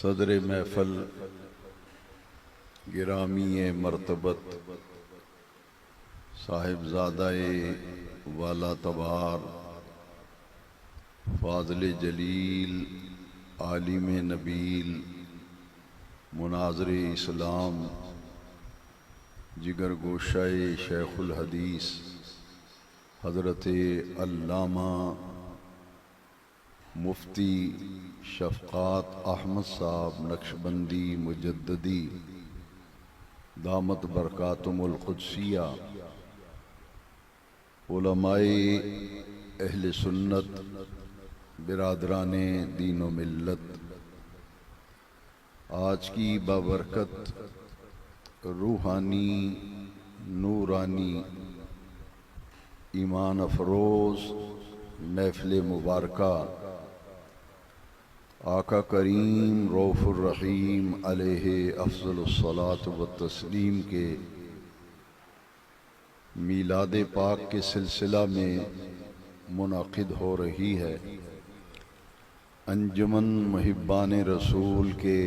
صدر محفل گرامی مرتبت صاحبزادہ والا تبار فاضل جلیل عالم نبیل مناظر اسلام جگر گوشہ شیخ الحدیث حضرت علامہ مفتی شفقات احمد صاحب نقشبندی مجددی دامت برکاتم القدسیہ، علماء اہل سنت، برادران دین و ملت، آج کی بابرکت روحانی نورانی ایمان افروز محفل مبارکہ آقا کریم رؤوف الرحیم علیہ افضل الصلاۃ والتسلیم کے میلاد پاک کے سلسلہ میں منعقد ہو رہی ہے۔ انجمن محبان رسول کے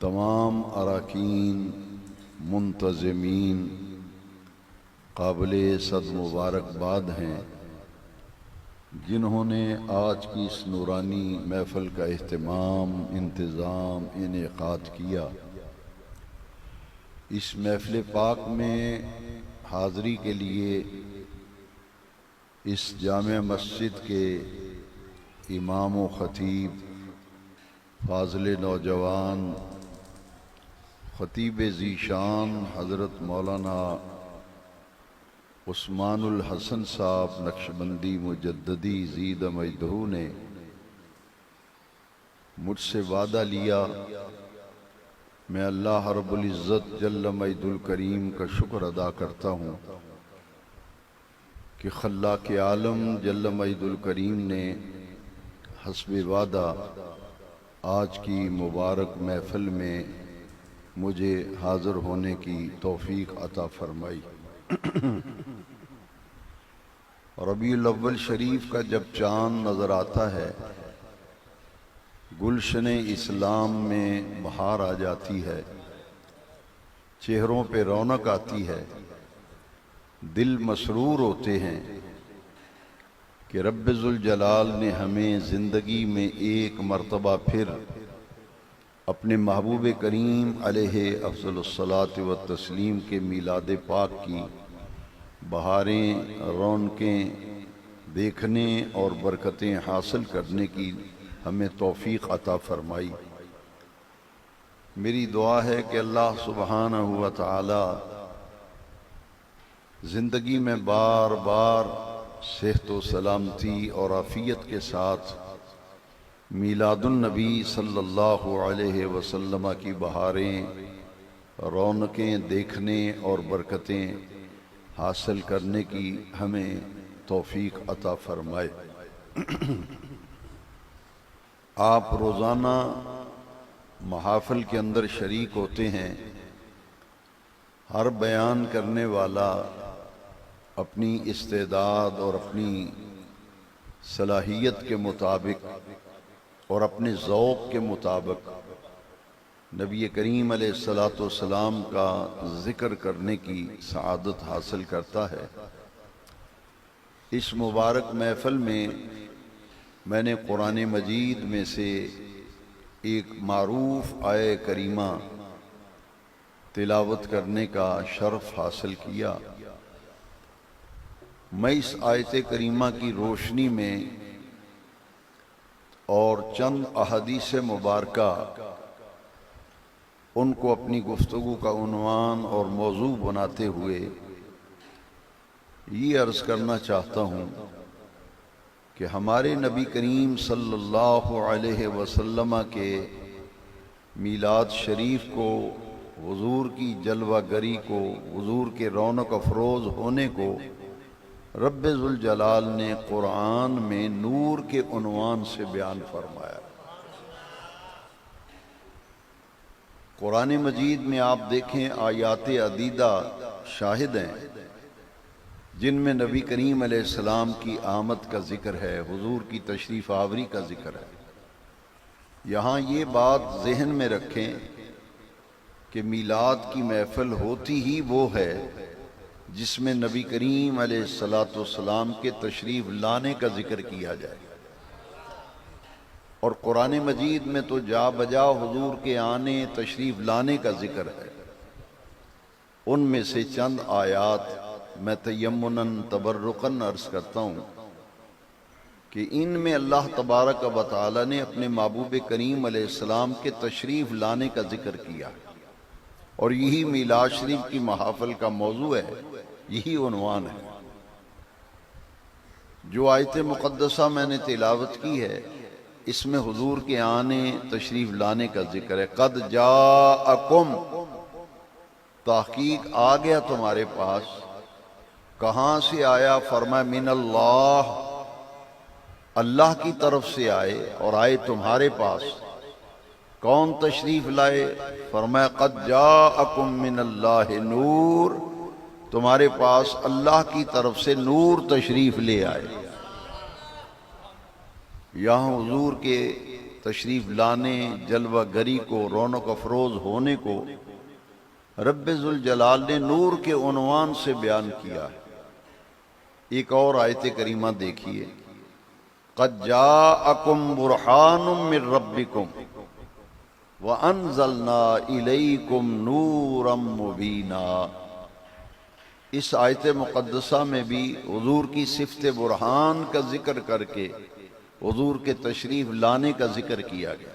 تمام اراکین منتظمین قابل صد مبارکباد ہیں جنہوں نے آج کی اس نورانی محفل کا اہتمام، انتظام، انعقاد کیا۔ اس محفل پاک میں حاضری کے لیے اس جامع مسجد کے امام و خطیب، فاضل نوجوان، خطیب ذیشان حضرت مولانا عثمان الحسن صاحب نقشبندی مجددی زید مجدہ نے مجھ سے وعدہ لیا۔ میں اللہ رب العزت جل مجد الکریم کا شکر ادا کرتا ہوں کہ خلاق عالم جل مجد الکریم نے حسب وعدہ آج کی مبارک محفل میں مجھے حاضر ہونے کی توفیق عطا فرمائی۔ ربیع الاول شریف کا جب چاند نظر آتا ہے، گلشن اسلام میں بہار آ جاتی ہے، چہروں پہ رونق آتی ہے، دل مسرور ہوتے ہیں کہ رب ذوالجلال نے ہمیں زندگی میں ایک مرتبہ پھر اپنے محبوب کریم علیہ افضل الصلاۃ والتسلیم کے میلاد پاک کی بہاریں، رونقیں دیکھنے اور برکتیں حاصل کرنے کی ہمیں توفیق عطا فرمائی۔ میری دعا ہے کہ اللہ سبحانہ و تعالی زندگی میں بار بار صحت و سلامتی اور عافیت کے ساتھ میلاد النبی صلی اللہ علیہ وسلم کی بہاریں، رونقیں دیکھنے اور برکتیں حاصل کرنے کی ہمیں توفیق عطا فرمائے۔ آپ روزانہ محافل کے اندر شریک ہوتے ہیں۔ ہر بیان کرنے والا اپنی استعداد اور اپنی صلاحیت کے مطابق اور اپنے ذوق کے مطابق نبی کریم علیہ السلام کا ذکر کرنے کی سعادت حاصل کرتا ہے۔ اس مبارک محفل میں نے قرآن مجید میں سے ایک معروف آیہ کریمہ تلاوت کرنے کا شرف حاصل کیا۔ میں اس آیت کریمہ کی روشنی میں اور چند احادیث مبارکہ ان کو اپنی گفتگو کا عنوان اور موضوع بناتے ہوئے یہ عرض کرنا چاہتا ہوں کہ ہمارے نبی کریم صلی اللہ علیہ وسلم کے میلاد شریف کو، حضور کی جلوہ گری کو، حضور کے رونق افروز ہونے کو رب ذوالجلال نے قرآن میں نور کے عنوان سے بیان فرمایا۔ قرآن مجید میں آپ دیکھیں آیات عدیدہ شاہد ہیں جن میں نبی کریم علیہ السلام کی آمد کا ذکر ہے، حضور کی تشریف آوری کا ذکر ہے۔ یہاں یہ بات ذہن میں رکھیں کہ میلاد کی محفل ہوتی ہی وہ ہے جس میں نبی کریم علیہ الصلاۃ والسلام کے تشریف لانے کا ذکر کیا جائے، اور قرآن مجید میں تو جا بجا حضور کے آنے تشریف لانے کا ذکر ہے۔ ان میں سے چند آیات میں تیمناً تبرکاً عرض کرتا ہوں کہ ان میں اللہ تبارک و تعالی نے اپنے محبوب کریم علیہ السلام کے تشریف لانے کا ذکر کیا، اور یہی میلاد شریف کی محافل کا موضوع ہے، یہی عنوان ہے۔ جو آیت مقدسہ میں نے تلاوت کی ہے اس میں حضور کے آنے تشریف لانے کا ذکر ہے۔ قد جاءکم، تحقیق آ گیا تمہارے پاس۔ کہاں سے آیا؟ فرمایا من اللہ، اللہ کی طرف سے آئے، اور آئے تمہارے پاس۔ کون تشریف لائے؟ فرمایا قد جاءکم من اللہ نور، تمہارے پاس اللہ کی طرف سے نور تشریف لے آئے۔ یہاں حضور کے تشریف لانے، جلوہ گری کو، رونق افروز ہونے کو رب ذوالجلال نے نور کے عنوان سے بیان کیا ہے۔ ایک اور آیت کریمہ دیکھیے، قد جاءکم برہان من ربکم وانزلنا الیکم نورا مبینا۔ اس آیت مقدسہ میں بھی حضور کی صفت برہان کا ذکر کر کے حضور کے تشریف لانے کا ذکر کیا گیا۔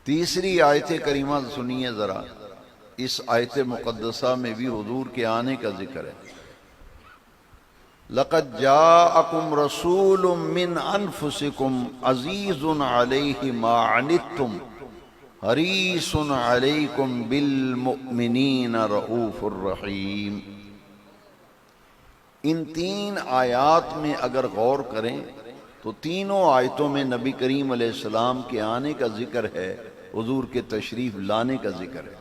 تیسری آیت کریمہ سنیے ذرا، اس آیت مقدسہ میں بھی حضور کے آنے کا ذکر ہے۔ لقد جاءکم رسول من انفسکم عزیز علیہ ما عنتم حریص علیکم بالمؤمنین رؤوف الرحیم۔ ان تین آیات میں اگر غور کریں تو تینوں آیتوں میں نبی کریم علیہ السلام کے آنے کا ذکر ہے، حضور کے تشریف لانے کا ذکر ہے۔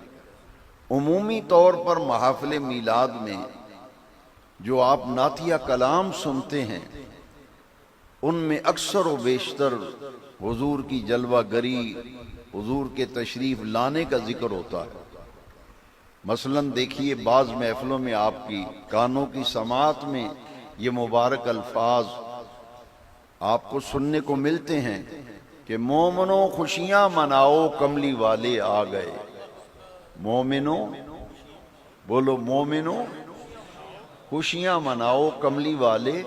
عمومی طور پر محافل میلاد میں جو آپ نعتیہ کلام سنتے ہیں ان میں اکثر و بیشتر حضور کی جلوہ گری، حضور کے تشریف لانے کا ذکر ہوتا ہے۔ مثلاً دیکھیے بعض محفلوں میں آپ کی کانوں کی سماعت میں یہ مبارک الفاظ آپ کو سننے کو ملتے ہیں کہ مومنوں خوشیاں مناؤ کملی والے آ گئے۔ مومنوں، بولو مومنوں، خوشیاں مناؤ کملی والے،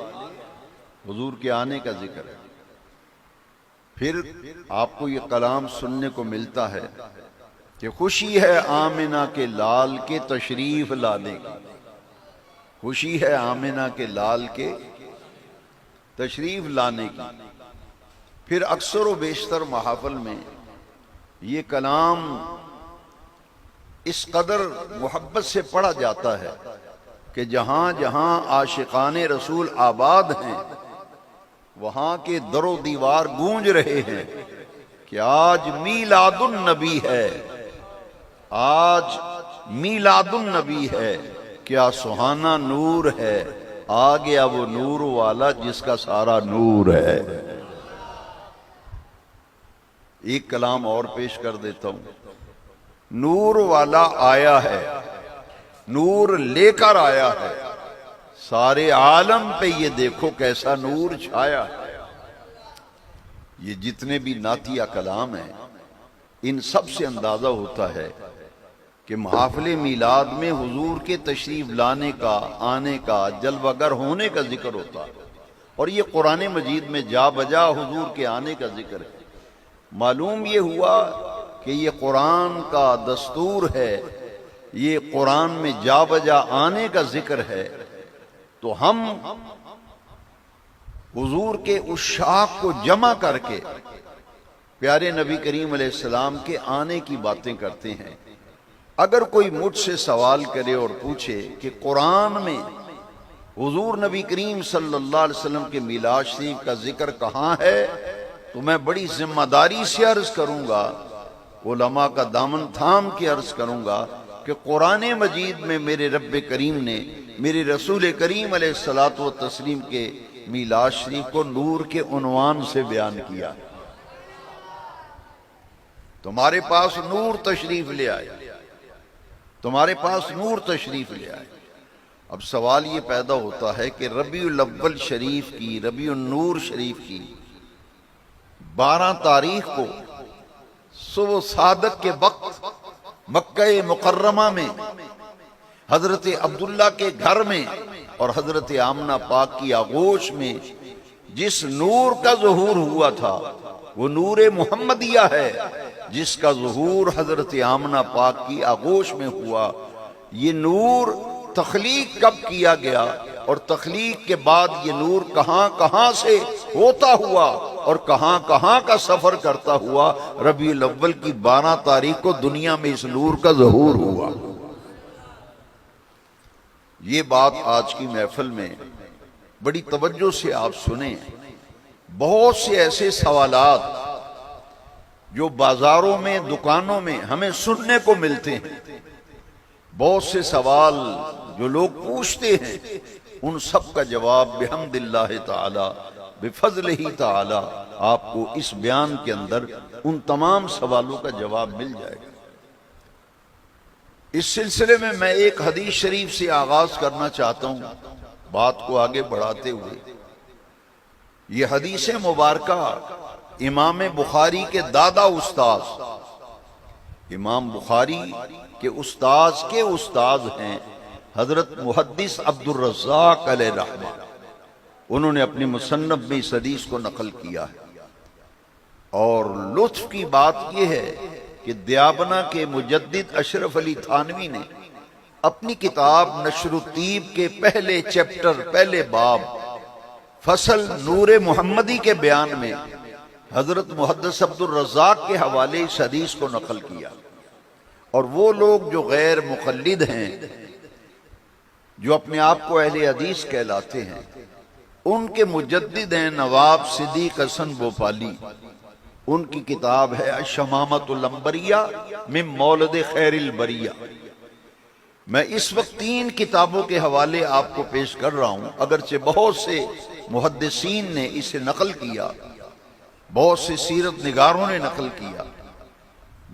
حضور کے آنے کا ذکر ہے۔ پھر آپ کو یہ کلام سننے کو ملتا ہے کہ خوشی ہے آمنہ کے لال کے تشریف لانے کی، خوشی ہے آمنہ کے لال کے تشریف لانے کی۔ پھر اکثر و بیشتر محافل میں یہ کلام اس قدر محبت سے پڑھا جاتا ہے کہ جہاں جہاں عاشقان رسول آباد ہیں وہاں کے در و دیوار گونج رہے ہیں کہ آج میلاد النبی ہے، آج میلاد النبی ہے، کیا سہانا نور ہے، آ گیا وہ نور والا جس کا سارا نور ہے۔ ایک کلام اور پیش کر دیتا ہوں، نور والا آیا ہے، نور لے کر آیا ہے، سارے عالم پہ یہ دیکھو کیسا نور چھایا ہے۔ یہ جتنے بھی نعتیہ کلام ہیں ان سب سے اندازہ ہوتا ہے کہ محافل میلاد میں حضور کے تشریف لانے کا، آنے کا، جلوہ گر ہونے کا ذکر ہوتا ہے، اور یہ قرآن مجید میں جا بجا حضور کے آنے کا ذکر ہے۔ معلوم یہ ہوا کہ یہ قرآن کا دستور ہے، یہ قرآن میں جا بجا آنے کا ذکر ہے، تو ہم حضور کے عشاق کو جمع کر کے پیارے نبی کریم علیہ السلام کے آنے کی باتیں کرتے ہیں۔ اگر کوئی مجھ سے سوال کرے اور پوچھے کہ قرآن میں حضور نبی کریم صلی اللہ علیہ وسلم کے میلاد شریف کا ذکر کہاں ہے، تو میں بڑی ذمہ داری سے عرض کروں گا، علماء کا دامن تھام کے عرض کروں گا کہ قرآن مجید میں میرے رب کریم نے میرے رسول کریم علیہ الصلاۃ والتسلیم کے میلاد شریف کو نور کے عنوان سے بیان کیا۔ تمہارے پاس نور تشریف لے آئے، تمہارے پاس نور تشریف لے آئے۔ اب سوال یہ پیدا ہوتا ہے کہ ربیع الاول شریف کی، ربیع النور شریف کی 12 تاریخ کو صبح صادق کے وقت مکہ مکرمہ میں حضرت عبداللہ کے گھر میں اور حضرت آمنہ پاک کی آغوش میں جس نور کا ظہور ہوا تھا وہ نور محمدیہ ہے، جس کا ظہور حضرت آمنہ پاک کی آغوش میں ہوا۔ یہ نور تخلیق کب کیا گیا اور تخلیق کے بعد یہ نور کہاں کہاں سے ہوتا ہوا اور کہاں کہاں کا سفر کرتا ہوا، ربیع الاول کی 12 تاریخ کو دنیا میں اس نور کا ظہور ہوا۔ یہ بات آج کی محفل میں بڑی توجہ سے آپ سنیں۔ بہت سے ایسے سوالات جو بازاروں میں، دکانوں میں ہمیں سننے کو ملتے ہیں، بہت سے سوال جو لوگ پوچھتے ہیں، ان سب کا جواب بحمد اللہ تعالی، بفضلہ تعالی آپ کو اس بیان کے اندر ان تمام سوالوں کا جواب مل جائے گا۔ اس سلسلے میں میں ایک حدیث شریف سے آغاز کرنا چاہتا ہوں بات کو آگے بڑھاتے ہوئے۔ یہ حدیث مبارکہ امام بخاری کے دادا استاذ، امام بخاری کے استاذ کے استاذ ہیں حضرت محدث عبد الرزاق علیہ رحمہ، انہوں نے اپنی مصنف میں اس حدیث کو نقل کیا ہے۔ اور لطف کی بات یہ ہے کہ دیابنا کے مجدد اشرف علی تھانوی نے اپنی کتاب نشر الطیب کے پہلے چیپٹر، پہلے باب، فصل نور محمدی کے بیان میں حضرت محدث عبد الرزاق کے حوالے اس حدیث کو نقل کیا۔ اور وہ لوگ جو غیر مقلد ہیں، جو اپنے آپ کو اہل حدیث کہلاتے ہیں، ان کے مجدد ہیں نواب صدیق حسن بھوپالی، ان کی کتاب ہے الشمامۃ العنبریہ من مولد خیر البریہ۔ میں اس وقت 3 کتابوں کے حوالے آپ کو پیش کر رہا ہوں، اگرچہ بہت سے محدثین نے اسے نقل کیا، بہت سے سیرت نگاروں نے نقل کیا،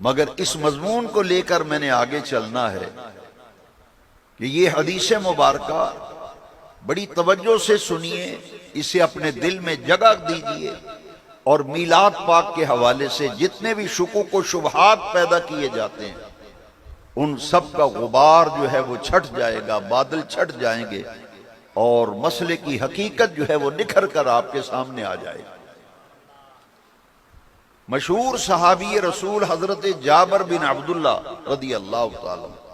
مگر اس مضمون کو لے کر میں نے آگے چلنا ہے کہ یہ حدیث مبارکہ بڑی توجہ سے سنیے، اسے اپنے دل میں جگہ دیجئے، اور میلاد پاک کے حوالے سے جتنے بھی شکوک و شبہات پیدا کیے جاتے ہیں ان سب کا غبار جو ہے وہ چھٹ جائے گا، بادل چھٹ جائیں گے، اور مسئلے کی حقیقت جو ہے وہ نکھر کر آپ کے سامنے آ جائے گی۔ مشہور صحابی رسول حضرت جابر بن عبداللہ رضی اللہ تعالی عنہ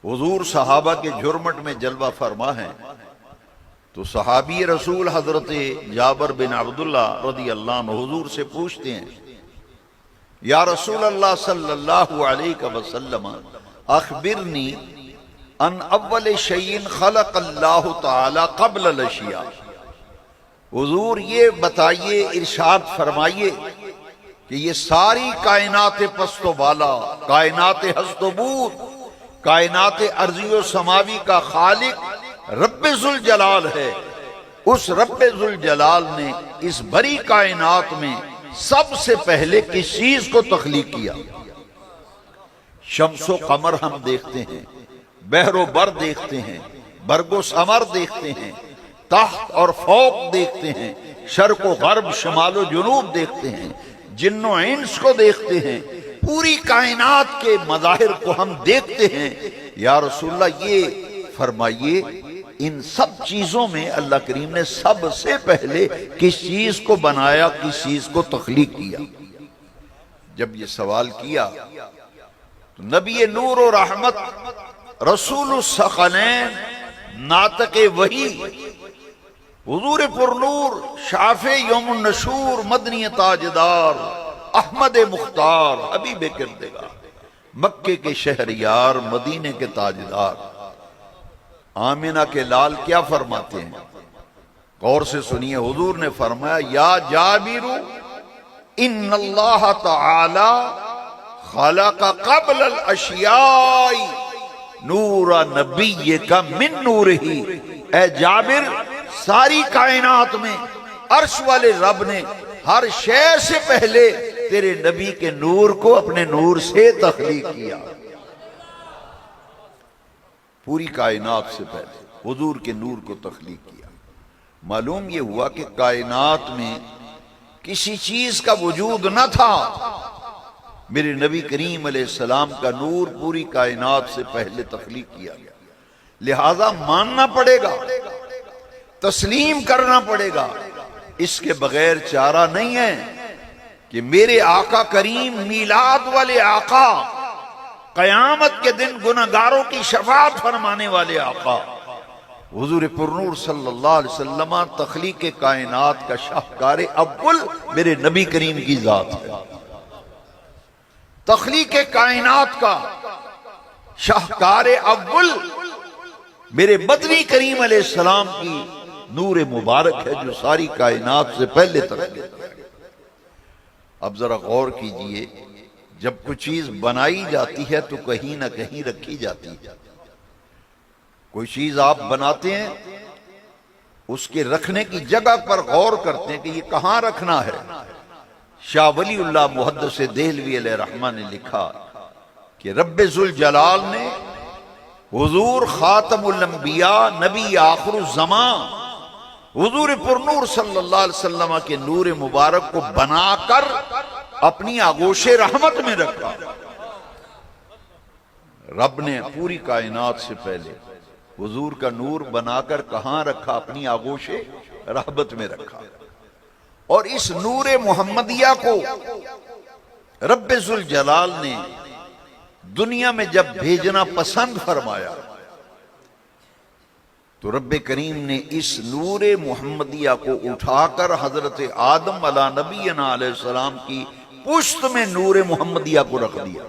حضور صحابہ کے جھرمٹ میں جلوہ فرما ہیں، تو صحابی رسول حضرت جابر بن عبداللہ رضی اللہ عنہ حضور سے پوچھتے ہیں، یا رسول اللہ صلی اللہ علیہ وسلم اخبرنی ان اول شیء خلق اللہ تعالی قبل الاشیاء، حضور یہ بتائیے، ارشاد فرمائیے کہ یہ ساری کائنات پست و بالا، کائنات ہست و بود، کائنات ارضی و سماوی کا خالق رب ذوالجلال ہے، اس رب ذوالجلال نے اس بڑی کائنات میں سب سے پہلے کس چیز کو تخلیق کیا؟ شمس و قمر ہم دیکھتے ہیں، بحر و بر دیکھتے ہیں، برگ و ثمر دیکھتے ہیں، تحت اور فوق دیکھتے ہیں، شرق و غرب، شمال و جنوب دیکھتے ہیں، جن و انس کو دیکھتے ہیں، پوری کائنات کے مظاہر کو ہم دیکھتے ہیں۔ یا رسول اللہ یہ فرمائیے ان سب چیزوں میں اللہ کریم نے سب سے پہلے کس چیز کو بنایا، کس چیز کو تخلیق کیا؟ جب یہ سوال کیا تو نبی نور و رحمت، رسول الثقلین، ناطق وحی، حضور پر نور، شافع یوم النشور، مدنی تاجدار، احمد مختار، حبیب کردگار، مکے کے شہریار، مدینے کے تاجدار، آمنہ کے لال کیا فرماتے ہیں؟ غور سے سنیے، حضور نے فرمایا، یا جابر ان اللہ تعالی خلق قبل الاشیاء نور نبیک من نورہ، اے جابر ساری کائنات میں عرش والے رب نے ہر شے سے پہلے تیرے نبی کے نور کو اپنے نور سے تخلیق کیا، پوری کائنات سے پہلے حضور کے نور کو تخلیق کیا۔ معلوم یہ ہوا کہ کائنات میں کسی چیز کا وجود نہ تھا، میرے نبی کریم علیہ السلام کا نور پوری کائنات سے پہلے تخلیق کیا گیا، لہذا ماننا پڑے گا، تسلیم کرنا پڑے گا، اس کے بغیر چارہ نہیں ہے کہ میرے آقا کریم میلاد والے آقا، قیامت کے دن گنہگاروں کی شفاعت فرمانے والے آقا حضور پرنور صلی اللہ علیہ وسلم تخلیق کائنات کا شاہکار اول میرے نبی کریم کی ذات ہے۔ تخلیق کائنات کا شاہکار اول میرے مدنی کریم علیہ السلام کی نور مبارک ہے جو ساری کائنات سے پہلے تخلیق ہے۔ اب ذرا غور کیجئے، جب کوئی چیز بنائی جاتی ہے تو کہیں نہ کہیں رکھی جاتی ہے۔ کوئی چیز آپ بناتے ہیں، اس کے رکھنے کی جگہ پر غور کرتے ہیں کہ یہ کہاں رکھنا ہے۔ شاہ ولی اللہ محدث دہلوی علیہ رحمہ نے لکھا کہ رب ذوالجلال نے حضور خاتم الانبیاء نبی آخر الزمان حضور پرنور صلی اللہ علیہ وسلم کے نور مبارک کو بنا کر اپنی آغوش رحمت میں رکھا۔ رب نے پوری کائنات سے پہلے حضور کا نور بنا کر کہاں رکھا؟ اپنی آغوش رحمت میں رکھا۔ اور اس نور محمدیہ کو رب ذوالجلال نے دنیا میں جب بھیجنا پسند فرمایا تو رب کریم نے اس نور محمدیہ کو اٹھا کر حضرت آدم علیہ نبینا علیہ السلام کی پشت میں نور محمدیہ کو رکھ دیا۔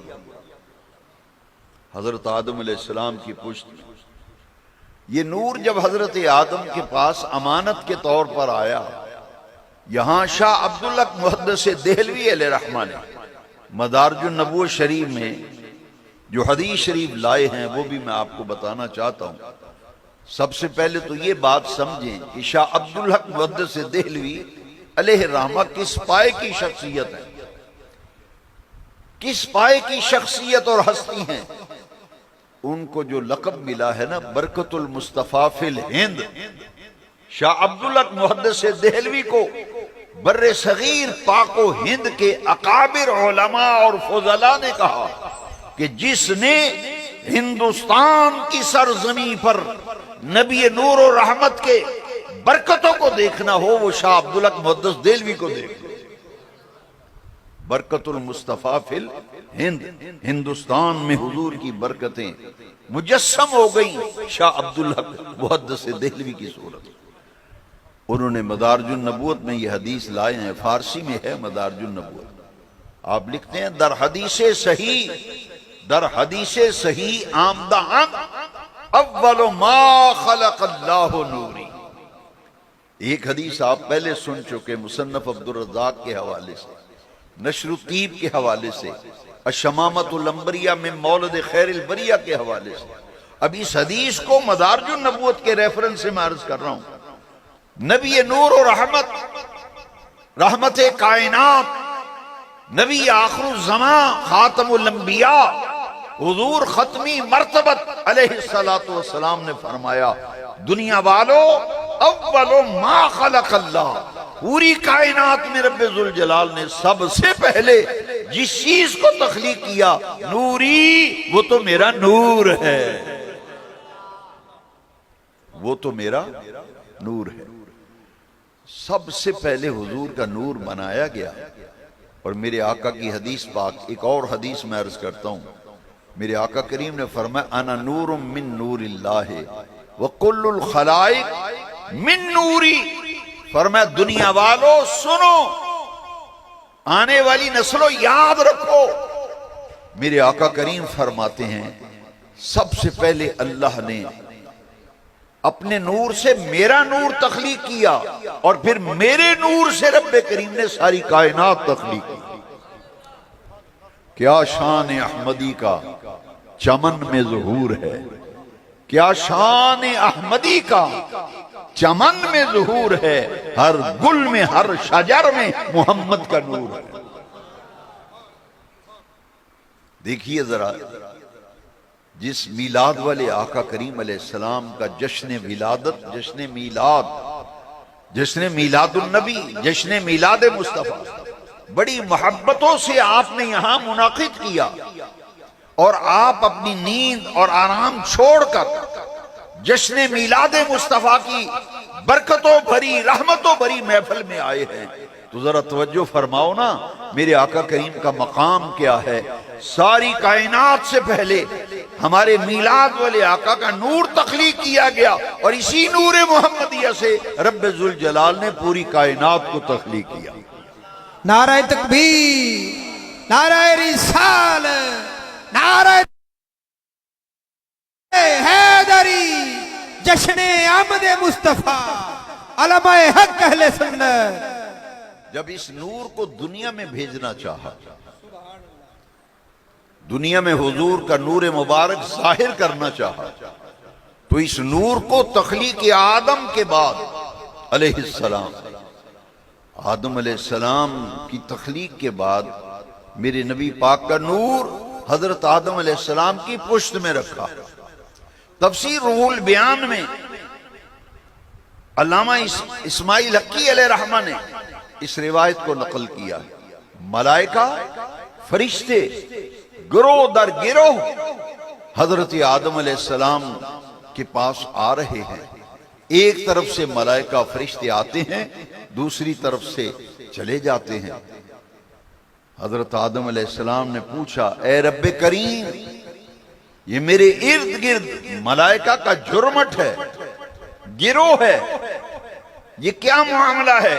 حضرت آدم علیہ السلام کی پشت میں یہ نور جب حضرت آدم کے پاس امانت کے طور پر آیا، یہاں شاہ عبدالحق محدث دہلوی علیہ رحمہ نے مدارج النبوۃ شریف میں جو حدیث شریف لائے ہیں وہ بھی میں آپ کو بتانا چاہتا ہوں۔ سب سے پہلے تو یہ بات سمجھیں کہ شاہ عبدالحق محدث دہلوی علیہ رحمہ کس پائے کی شخصیت ہے، کس پائے کی شخصیت اور ہستی ہیں۔ ان کو جو لقب ملا ہے نا برکت المصطفیٰ فی الہند، شاہ عبدالحق محدث دہلوی کو بر صغیر پاک و ہند کے اکابر علماء اور فضلاء نے کہا کہ جس نے ہندوستان کی سرزمین پر نبی نور و رحمت کے برکتوں کو دیکھنا ہو وہ شاہ عبدالحق محدث دہلوی کو دیکھنا۔ برکت المصطفیٰ فی الہند، ہندوستان میں حضور کی برکتیں مجسم ہو گئیں شاہ عبدالحق محدث دہلوی کی صورت۔ انہوں نے مدارج النبوت میں یہ حدیث لائے ہیں، فارسی میں ہے مدارج النبوت۔ آپ لکھتے ہیں در حدیث صحیح آمدہ اول ما خلق اللہ نوری۔ ایک حدیث آپ پہلے سن چکے مصنف عبدالرزاق کے حوالے سے، نشر الطیب کے حوالے سے، الشمامۃ العنبریہ میں مولد خیر البریہ کے حوالے سے۔ اب اس حدیث کو مدارج النبوت کے ریفرنس سے میں عرض کر رہا ہوں۔ نبی نور و رحمت، رحمت کائنات، نبی آخر الزمان، خاتم الانبیاء، حضور ختمی مرتبت علیہ السلام نے فرمایا دنیا والو اول ما خلق اللہ، پوری کائنات میں رب ذوالجلال نے سب سے پہلے جس چیز کو تخلیق کیا نوری، وہ تو میرا نور ہے، وہ تو میرا نور ہے۔ سب سے پہلے حضور کا نور بنایا گیا۔ اور میرے آقا کی حدیث پاک، ایک اور حدیث میں عرض کرتا ہوں، میرے آقا کریم نے فرمایا انا نور من نور اللہ وکل الخلائق من نوری۔ فرمایا دنیا والو سنو، آنے والی نسلوں یاد رکھو، میرے آقا کریم فرماتے ہیں سب سے پہلے اللہ نے اپنے نور سے میرا نور تخلیق کیا اور پھر میرے نور سے رب کریم نے ساری کائنات تخلیق کی۔ کیا شان احمدی کا چمن میں ظہور ہے، کیا شان احمدی کا چمن میں ظہور ہے، ہر گل میں ہر شجر میں محمد کا نور ہے۔ دیکھیے ذرا، جس میلاد والے آقا کریم علیہ السلام کا جشن ولادت، جشن میلاد النبی، جشن میلاد مصطفیٰ بڑی محبتوں سے آپ نے یہاں منعقد کیا، اور آپ اپنی نیند اور آرام چھوڑ کر جشن میلاد مصطفیٰ کی برکتوں بھری، رحمتوں بھری محفل میں آئے ہیں۔ تو ذرا توجہ فرماؤ نا، میرے آقا کریم کا مقام کیا ہے۔ ساری کائنات سے پہلے ہمارے میلاد والے آقا کا نور تخلیق کیا گیا، اور اسی نور محمدیہ سے رب ذوالجلال نے پوری کائنات کو تخلیق کیا۔ نعرہ تکبیر، نعرہ رسالت، نعرہ حیدری، جشن آمد مصطفیٰ، علماء حق اہل سنت۔ جب اس نور کو دنیا میں بھیجنا چاہا، دنیا میں حضور کا نور مبارک ظاہر کرنا چاہا، تو اس نور کو تخلیق آدم کے بعد علیہ السلام، آدم علیہ السلام کی تخلیق کے بعد میرے نبی پاک کا نور حضرت آدم علیہ السلام کی پشت میں رکھا۔ تفسیر روح البیان میں علامہ اسماعیل حقی علیہ رحمہ نے اس روایت کو نقل کیا۔ ملائکہ، فرشتے گروہ در گروہ حضرت آدم علیہ السلام کے پاس آ رہے ہیں۔ ایک طرف سے ملائکہ فرشتے آتے ہیں، دوسری طرف سے چلے جاتے ہیں۔ حضرت آدم علیہ السلام نے پوچھا، اے رب کریم، یہ میرے ارد گرد ملائکہ کا جرمٹ ہے، گروہ ہے، یہ کیا معاملہ ہے؟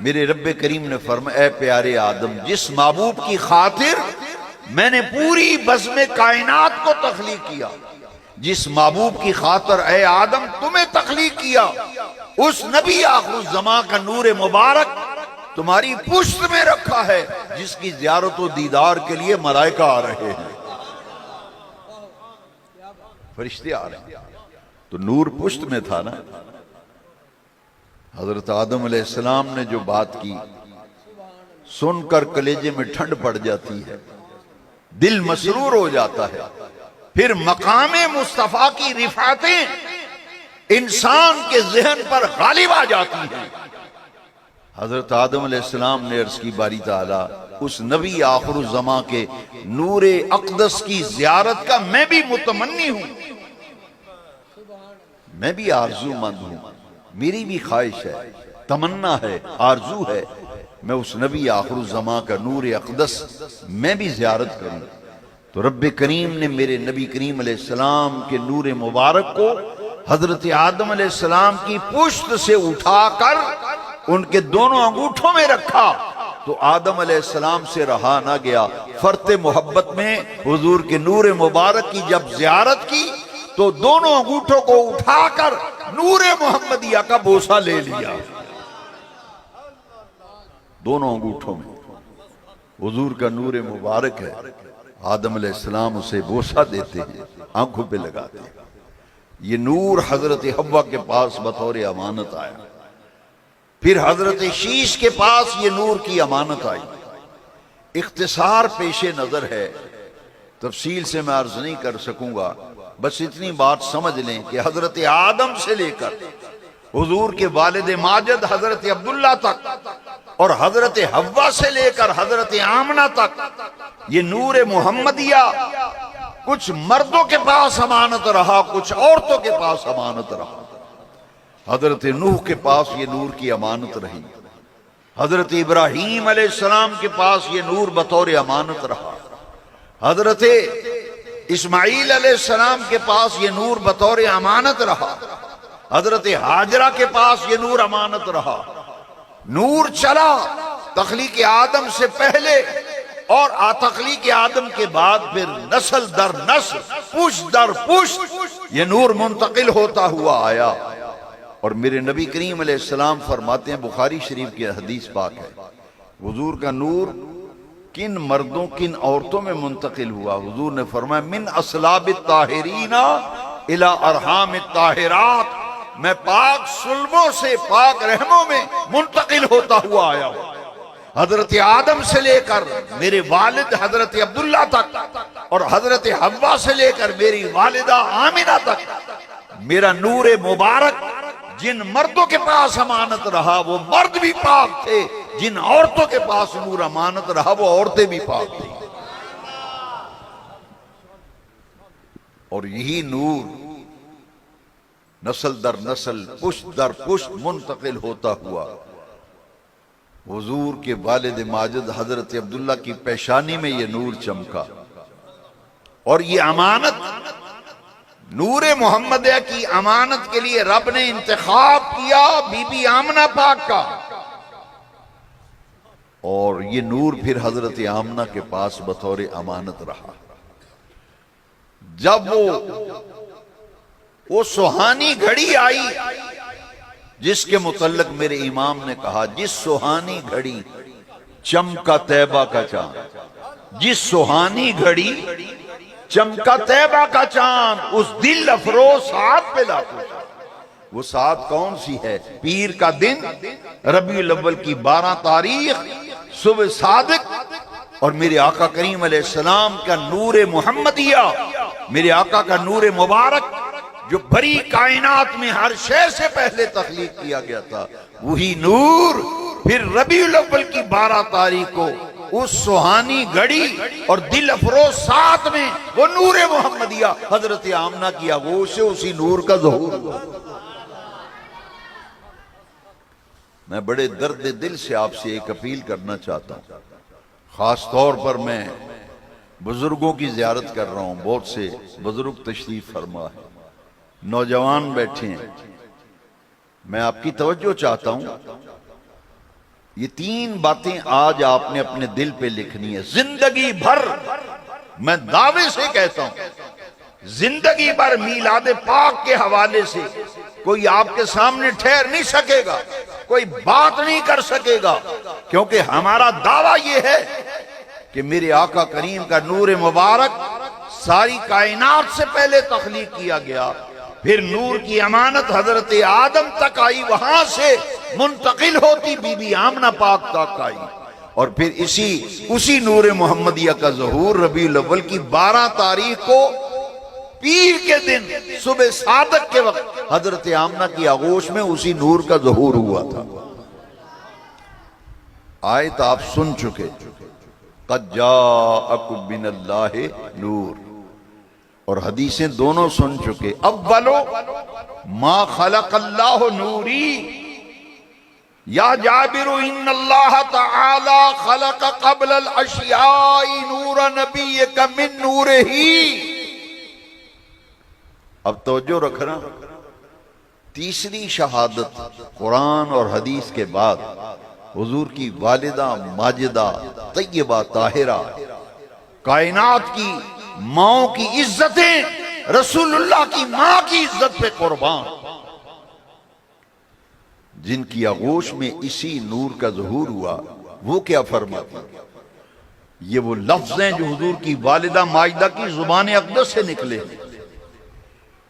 میرے رب کریم نے فرمایا، اے پیارے آدم، جس محبوب کی خاطر میں نے پوری بزم کائنات کو تخلیق کیا، جس محبوب کی خاطر اے آدم تمہیں تخلیق کیا، اس نبی آخر الزمان کا نور مبارک تمہاری پشت میں رکھا ہے، جس کی زیارت و دیدار کے لیے ملائکہ آ رہے ہیں، فرشتے آ رہے ہیں۔ تو نور پشت میں تھا نا۔ حضرت آدم علیہ السلام نے جو بات کی، سن کر کلیجے میں ٹھنڈ پڑ جاتی ہے، دل مسرور ہو جاتا ہے۔ پھر مقام مصطفیٰ کی رفعتیں انسان کے ذہن پر غالب آ جاتی ہیں۔ حضرت آدم علیہ السلام نے عرض کی، باری تعالیٰ، اس نبی آخر الزمان کے نور اقدس کی زیارت کا میں بھی متمنی ہوں، میں بھی آرزو مند ہوں، میری بھی خواہش ہے، تمنا ہے، آرزو ہے، میں اس نبی آخر الزمان کا نور اقدس میں بھی زیارت کروں۔ تو رب کریم نے میرے نبی کریم علیہ السلام کے نور مبارک کو حضرت آدم علیہ السلام کی پشت سے اٹھا کر ان کے دونوں انگوٹھوں میں رکھا، تو آدم علیہ السلام سے رہا نہ گیا۔ فرط محبت میں حضور کے نور مبارک کی جب زیارت کی تو دونوں انگوٹھوں کو اٹھا کر نور محمدیہ کا بوسہ لے لیا۔ دونوں انگوٹھوں میں حضور کا نور مبارک ہے، آدم علیہ السلام اسے بوسہ دیتے ہیں، آنکھوں پہ لگاتے ہیں۔ یہ نور حضرت حوا کے پاس بطور امانت آیا، پھر حضرت شیش کے پاس یہ نور کی امانت آئی۔ اختصار پیش نظر ہے، تفصیل سے میں عرض نہیں کر سکوں گا، بس اتنی بات سمجھ لیں کہ حضرت آدم سے لے کر حضور کے والد ماجد حضرت عبداللہ تک، اور حضرت حوا سے لے کر حضرت آمنہ تک، یہ نور محمدیہ کچھ مردوں کے پاس امانت رہا، کچھ عورتوں کے پاس امانت رہا۔ حضرت نوح کے پاس یہ نور کی امانت رہی، حضرت ابراہیم علیہ السلام کے پاس یہ نور بطور امانت رہا، حضرت اسماعیل علیہ السلام کے پاس یہ نور بطور امانت رہا، حضرت ہاجرہ کے پاس یہ نور امانت رہا۔ نور چلا تخلیق آدم سے پہلے اور تخلیق آدم کے بعد، پھر نسل در نسل، پشت در پشت یہ نور منتقل ہوتا ہوا آیا۔ اور میرے نبی کریم علیہ السلام فرماتے ہیں، بخاری شریف کی حدیث پاک ہے، حضور کا نور کن مردوں کن عورتوں میں منتقل ہوا؟ حضور نے فرمایا، من اصلاب الطاہرین الی ارحام الطاہرات، میں پاک سلبوں سے پاک رحموں میں منتقل ہوتا ہوا آیا ہوں۔ حضرت آدم سے لے کر میرے والد حضرت عبداللہ تک اور حضرت حوا سے لے کر میری والدہ آمنہ تک میرا نور مبارک جن مردوں کے پاس امانت رہا وہ مرد بھی پاک تھے، جن عورتوں کے پاس نور امانت رہا وہ عورتیں بھی پاک تھیں۔ اور یہی نور نسل در نسل پشت در پشت منتقل ہوتا ہوا حضور کے والد ماجد حضرت عبداللہ کی پیشانی میں یہ نور چمکا، اور یہ امانت نور محمدیہ کی امانت کے لیے رب نے انتخاب کیا بی بی آمنہ پاک کا، اور یہ نور پھر حضرت آمنہ کے پاس بطور امانت رہا۔ جب وہ سہانی گھڑی آئی جس کے متعلق میرے امام نے کہا، جس سہانی گھڑی چمکا طیبہ کا چاند، جس سہانی گھڑی چمکا طیبہ کا چاند، اس دل افروز ساعت پہ لاکھوں۔ وہ ساعت کون سی ہے؟ پیر کا دن، ربیع الاول کی 12 تاریخ، صبح صادق، اور میرے آقا کریم علیہ السلام کا نور محمدیہ، میرے آقا کا نور مبارک جو بڑی کائنات میں ہر شے سے پہلے تخلیق کیا گیا تھا، وہی نور پھر ربیع الاول کی 12 تاریخ کو اس سہانی گھڑی اور دل افروز ساتھ میں وہ نور محمدیہ حضرت آمنہ کی آغوش سے اسی نور کا ظہور ہوا۔ میں بڑے درد دل سے آپ سے ایک اپیل کرنا چاہتا ہوں، خاص طور پر میں بزرگوں کی زیارت کر رہا ہوں، بہت سے بزرگ تشریف فرما ہے، نوجوان بیٹھے ہیں، میں آپ کی توجہ چاہتا ہوں۔ یہ 3 باتیں آج آپ نے اپنے دل پہ لکھنی ہے، زندگی بھر میں دعوے سے کہتا ہوں، زندگی بھر میلاد پاک کے حوالے سے کوئی آپ کے سامنے ٹھہر نہیں سکے گا، کوئی بات نہیں کر سکے گا، کیونکہ ہمارا دعویٰ یہ ہے کہ میرے آقا کریم کا نور مبارک ساری کائنات سے پہلے تخلیق کیا گیا، پھر نور کی امانت حضرت آدم تک آئی، وہاں سے منتقل ہوتی بی بی آمنہ پاک تک آئی، اور پھر اسی نور محمدیہ کا ظہور ربیع الاول کی 12 تاریخ کو پیر کے دن صبح صادق کے وقت حضرت آمنہ کی آغوش میں اسی نور کا ظہور ہوا تھا۔ آیت آپ سن چکے، قد جاءکم من اللہ نور، اور حدیثیں دونوں سن چکے، اولو ما خلق اللہ نوری یا جابر ان اللہ تعالی خلق قبل الاشیاء نور نبیک من نورہ۔ اب توجہ رکھنا، تیسری شہادت قرآن اور حدیث کے بعد حضور کی والدہ ماجدہ طیبہ طاہرہ، کائنات کی ماں کی عزتیں، رسول اللہ کی ماں کی عزت پہ قربان، جن کی آغوش میں اسی نور کا ظہور ہوا، وہ کیا فرماتی؟ یہ وہ لفظ ہیں جو حضور کی والدہ ماجدہ کی زبان اقدس سے نکلے،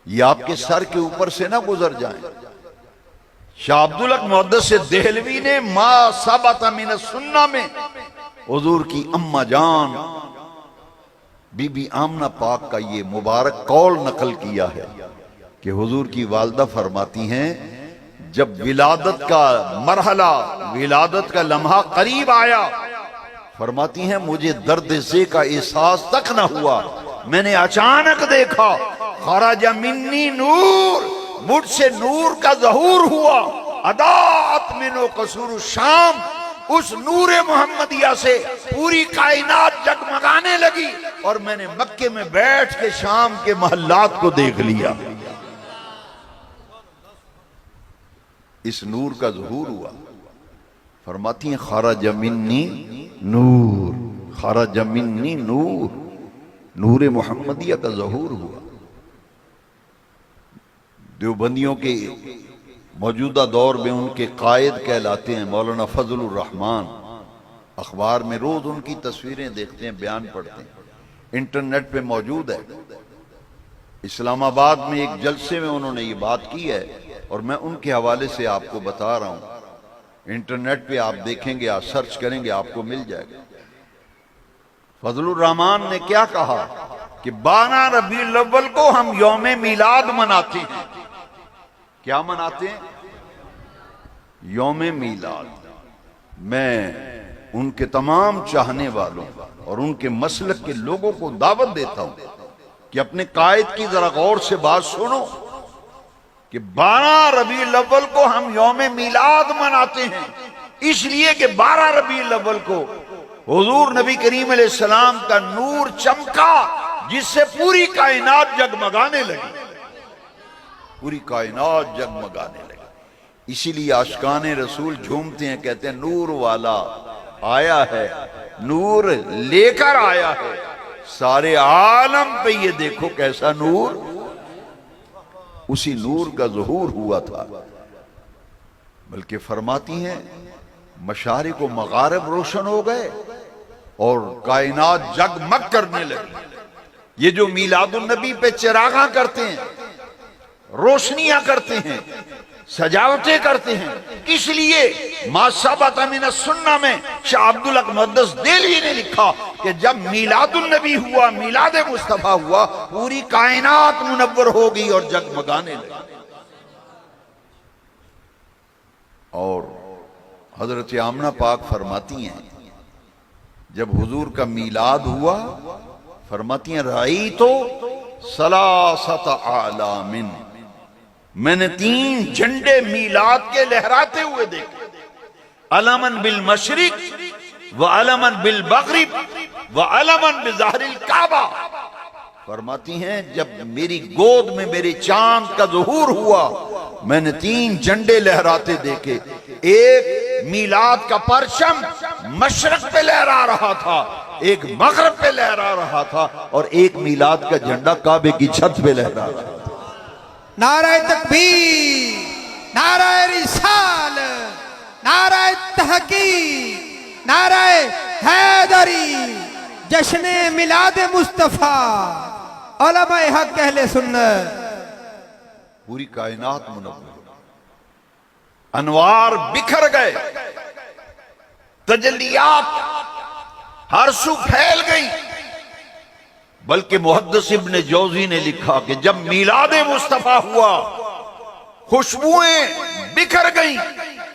یہ آپ کے سر کے اوپر سے نہ گزر جائیں۔ شاہ عبدالحق محدث دہلوی نے ما ثبت من السنہ میں حضور کی اماں جان بی بی آمنہ پاک کا یہ مبارک قول نقل کیا ہے کہ حضور کی والدہ فرماتی ہیں، جب ولادت کا مرحلہ، ولادت کا لمحہ قریب آیا، فرماتی ہیں مجھے درد ذے کا احساس تک نہ ہوا، میں نے اچانک دیکھا خرج منی نور، مجھ سے نور کا ظہور ہوا، اضاءت منہ قصور الشام، اس نور محمدیہ سے پوری کائنات جگمگانے لگی، اور میں نے مکے میں بیٹھ کے شام کے محلات کو دیکھ لیا۔ اس نور کا ظہور ہوا، فرماتی ہیں خرج منی نور، خرج منی نور، نور محمدیہ کا ظہور ہوا۔ دیوبندیوں کے موجودہ دور میں ان کے قائد کہلاتے ہیں مولانا فضل الرحمان، اخبار میں روز ان کی تصویریں دیکھتے ہیں، بیان پڑھتے ہیں، انٹرنیٹ پہ موجود ہے۔ اسلام آباد میں ایک جلسے میں انہوں نے یہ بات کی ہے، اور میں ان کے حوالے سے آپ کو بتا رہا ہوں۔ انٹرنیٹ پہ آپ دیکھیں گے، آپ سرچ کریں گے، آپ کو مل جائے گا۔ فضل الرحمان نے کیا کہا کہ 12 ربیع الاول کو ہم یوم میلاد مناتے ہیں۔ کیا مناتے ہیں؟ یوم میلاد۔ میں ان کے تمام چاہنے والوں اور ان کے مسلک کے لوگوں کو دعوت دیتا ہوں کہ اپنے قائد کی ذرا غور سے بات سنو کہ 12 ربیع الاول کو ہم یوم میلاد مناتے ہیں، اس لیے کہ 12 ربیع الاول کو حضور نبی کریم علیہ السلام کا نور چمکا، جس سے پوری کائنات جگمگانے لگی، پوری کائنات جگمگانے لگی۔ اسی لیے عاشقان رسول جھومتے ہیں، کہتے ہیں نور والا آیا ہے، نور لے کر آیا ہے، سارے عالم پہ یہ دیکھو کیسا نور۔ اسی نور کا ظہور ہوا تھا۔ بلکہ فرماتی ہیں مشارق و مغارب روشن ہو گئے اور کائنات جگمگ کرنے لگی۔ یہ جو میلاد النبی پہ چراغاں کرتے ہیں، روشنیاں کرتے ہیں، سجاوٹیں کرتے ہیں، کس لیے؟ ما ثبت من السنہ میں شاہ عبدالحق محدث دہلوی نے لکھا کہ جب میلاد النبی ہوا، میلاد مصطفیٰ ہوا، پوری کائنات منور ہو گئی اور جگمگانے لگی۔ اور حضرت آمنہ پاک فرماتی ہیں جب حضور کا میلاد ہوا، فرماتی ہیں رأیتو ثلاثۃ اعلام، میں نے 3 جھنڈے میلاد کے لہراتے ہوئے دیکھے، علماً بالمشرق وعلماً بالمغرب وعلماً بظہر الکعبہ۔ فرماتی ہیں جب میری گود میں میرے چاند کا ظہور ہوا، میں نے 3 جھنڈے لہراتے دیکھے، ایک میلاد کا پرچم مشرق پہ لہرا رہا تھا، ایک مغرب پہ لہرا رہا تھا، اور ایک میلاد کا جھنڈا کعبے کی چھت پہ لہرا رہا تھا۔ نعرہ تکبیر، نعرہ رسالت، نعرہ تحقیق، نعرہ حیدری، جشن میلاد مصطفیٰ، علماء حق اہل سنت۔ پوری کائنات منور، انوار بکھر گئے، تجلیات ہر سو پھیل گئی۔ بلکہ محدث ابن جوزی نے لکھا کہ جب میلاد مصطفیٰ ہوا، خوشبوئیں بکھر گئیں،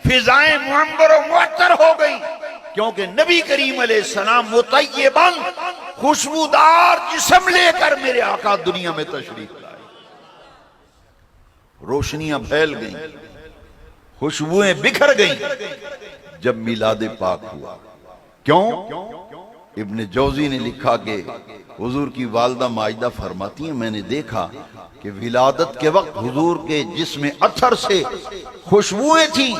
فضائیں معمر و معطر ہو گئیں، کیونکہ نبی کریم علیہ السلام مطیباً خوشبودار جسم لے کر میرے آقا دنیا میں تشریف لائے۔ روشنیاں پھیل گئیں، خوشبوئیں بکھر گئیں جب میلاد پاک ہوا۔ کیوں؟ ابن جوزی نے لکھا کہ حضور کی والدہ ماجدہ فرماتی ہیں میں نے دیکھا کہ ولادت کے وقت حضور کے جسم اطہر سے خوشبوئیں تھیں